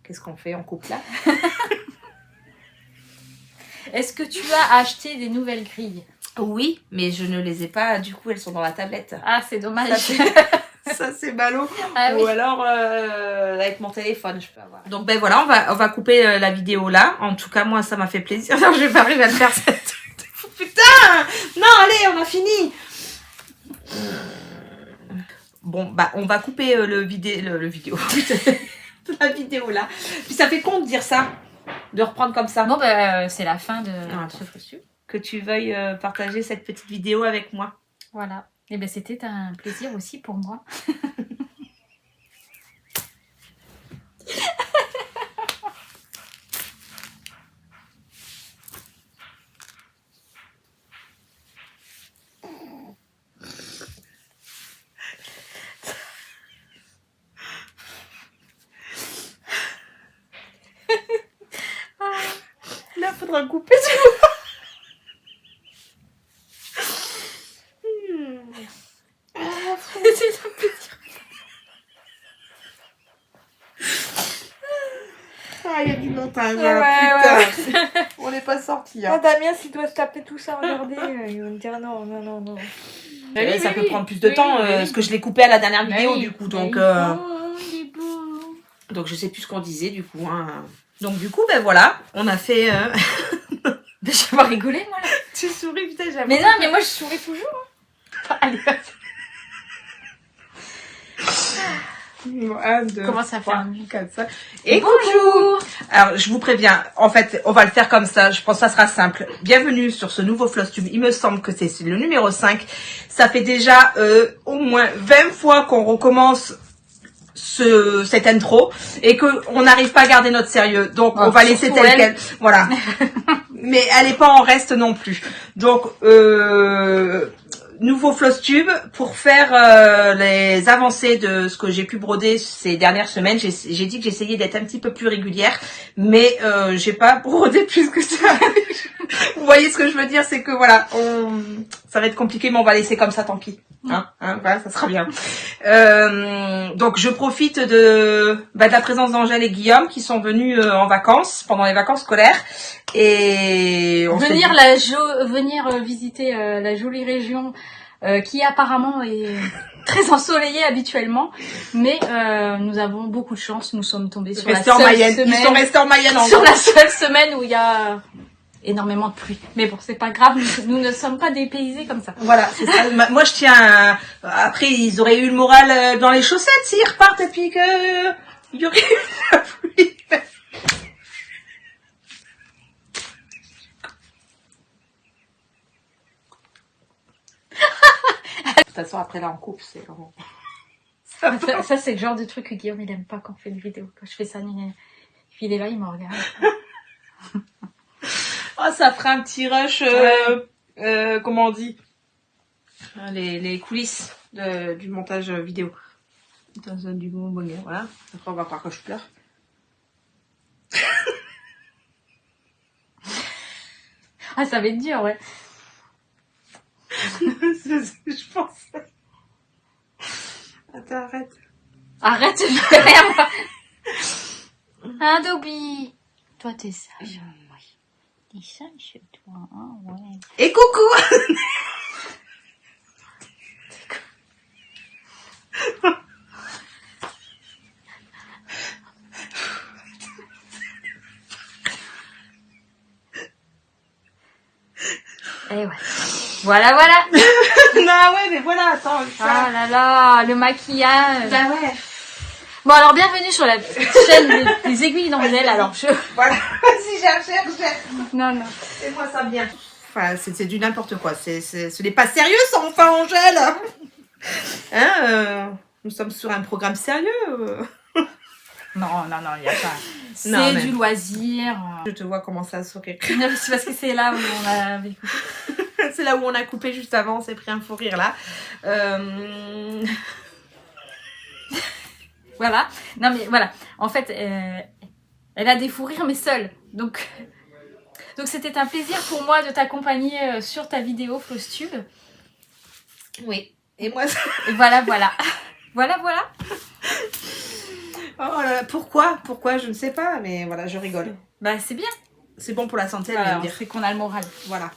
Qu'est-ce qu'on fait ? On coupe là. Est-ce que tu as acheté des nouvelles grilles ? Oui, mais je ne les ai pas. Du coup, elles sont dans la tablette. Ah, c'est dommage. Ça c'est ballot. Ah, ou alors avec mon téléphone je peux avoir. Donc voilà, on va couper la vidéo là. En tout cas moi ça m'a fait plaisir. Alors, je vais pas arriver à le faire cette... Putain. Non allez, on a fini. Bon on va couper le vidéo. de la vidéo là. Puis ça fait con de dire ça, de reprendre comme ça. Bon, bah, c'est la fin de ce costume. Que tu veuilles partager cette petite vidéo avec moi. Voilà. Et ben c'était un plaisir aussi pour moi. Là, faudra couper, tu vois. C'est un plaisir. Ah, il y a du montage. Ouais. On n'est pas sortis. Oh, Damien, s'il doit se taper tout ça, regardez, il va me dire non. Ça peut prendre plus de temps, parce que je l'ai coupé à la dernière vidéo, du coup. Donc, il est beau. donc, je sais plus ce qu'on disait, du coup. Hein. Donc, du coup, ben voilà, on a fait... Mais je vais pas rigoler, moi, là. Tu souris, putain, j'avoue. Mais non, mais moi, je souris toujours. Hein. Allez, comment ça fait 4, 5. Et bonjour. Alors, je vous préviens, en fait, on va le faire comme ça. Je pense que ça sera simple. Bienvenue sur ce nouveau Flosstube. Il me semble que c'est le numéro 5. Ça fait déjà au moins 20 fois qu'on recommence cette intro et qu'on n'arrive pas à garder notre sérieux. Donc, on va laisser tel quel. Voilà. Mais elle n'est pas en reste non plus. Donc, nouveau Flosstube pour faire les avancées de ce que j'ai pu broder ces dernières semaines. J'ai dit que j'essayais d'être un petit peu plus régulière, mais j'ai pas brodé plus que ça. Vous voyez ce que je veux dire, c'est que voilà, ça va être compliqué, mais on va laisser comme ça, tant pis. Voilà, ça sera bien. Donc je profite de la présence d'Angèle et Guillaume qui sont venus en vacances pendant les vacances scolaires et venir visiter la jolie région qui apparemment est très ensoleillée habituellement, mais nous avons beaucoup de chance. Nous sommes tombés sur la seule semaine. Ils sont restés en Mayenne. Sur la seule semaine où il y a énormément de pluie. Mais bon, c'est pas grave, nous ne sommes pas dépaysés comme ça. Voilà, c'est ça. Moi, je tiens Après, ils auraient eu le moral dans les chaussettes s'ils repartent et puis que il y aurait eu la pluie. De toute façon, après là, on coupe. C'est vraiment... Ça, c'est le genre de truc que Guillaume, il aime pas quand on fait une vidéo. Quand je fais ça, puis il est là, il me regarde. Oh, ça fera un petit rush, comment on dit, les coulisses du montage vidéo. Dans du bonheur, voilà. Après, on va croire que je pleure. Ah, ça va être dur, ouais. Je pense. Attends, arrête. Arrête, je fais rien, moi. Hein, Dobby? Toi, t'es sage. T'es sage, toi, hein, ouais. Et coucou. Et ouais. Voilà. Non, ouais, mais voilà, attends. Ah là là, le maquillage. Bah ouais. Bon, alors, bienvenue sur la chaîne des aiguilles d'Angèle. Alors, Voilà, vas-y, gère. Non. Fais-moi ça bien. Enfin, c'est du n'importe quoi. Ce n'est pas sérieux, ça, enfin, Angèle. Hein, nous sommes sur un programme sérieux. Non, il n'y a pas. C'est Non, mais... du loisir. Je te vois commencer à sourire. C'est parce que c'est là où on avait coupé. C'est là où on a coupé juste avant, on s'est pris un fou rire là. Voilà. Non mais voilà. En fait, elle a des fous rires mais seule. Donc c'était un plaisir pour moi de t'accompagner sur ta vidéo Flosstube. Oui. Et moi ça... Et voilà. Voilà. Oh là là, pourquoi je ne sais pas, mais voilà, je rigole. Bah c'est bien. C'est bon pour la santé, elle vient de dire. C'est qu'on a le moral. Voilà.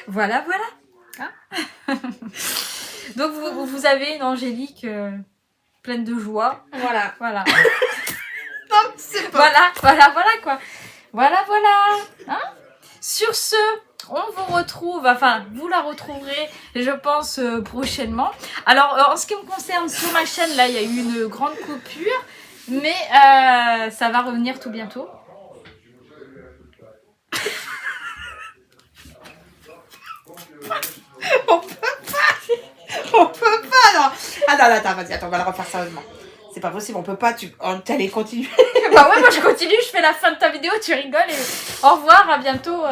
Voilà. Hein. Donc vous avez une Angélique pleine de joie. Voilà. Non, c'est pas... Voilà quoi. Voilà. Hein. Sur ce, On vous retrouve, enfin vous la retrouverez je pense prochainement. Alors en ce qui me concerne sur ma chaîne, là il y a eu une grande coupure, mais ça va revenir tout bientôt. On peut pas, non. Ah non, attends, vas-y, attends, on va le refaire sérieusement. C'est pas possible, on peut pas, t'allais continuer. Bah ouais, moi je continue, je fais la fin de ta vidéo, tu rigoles et au revoir, à bientôt.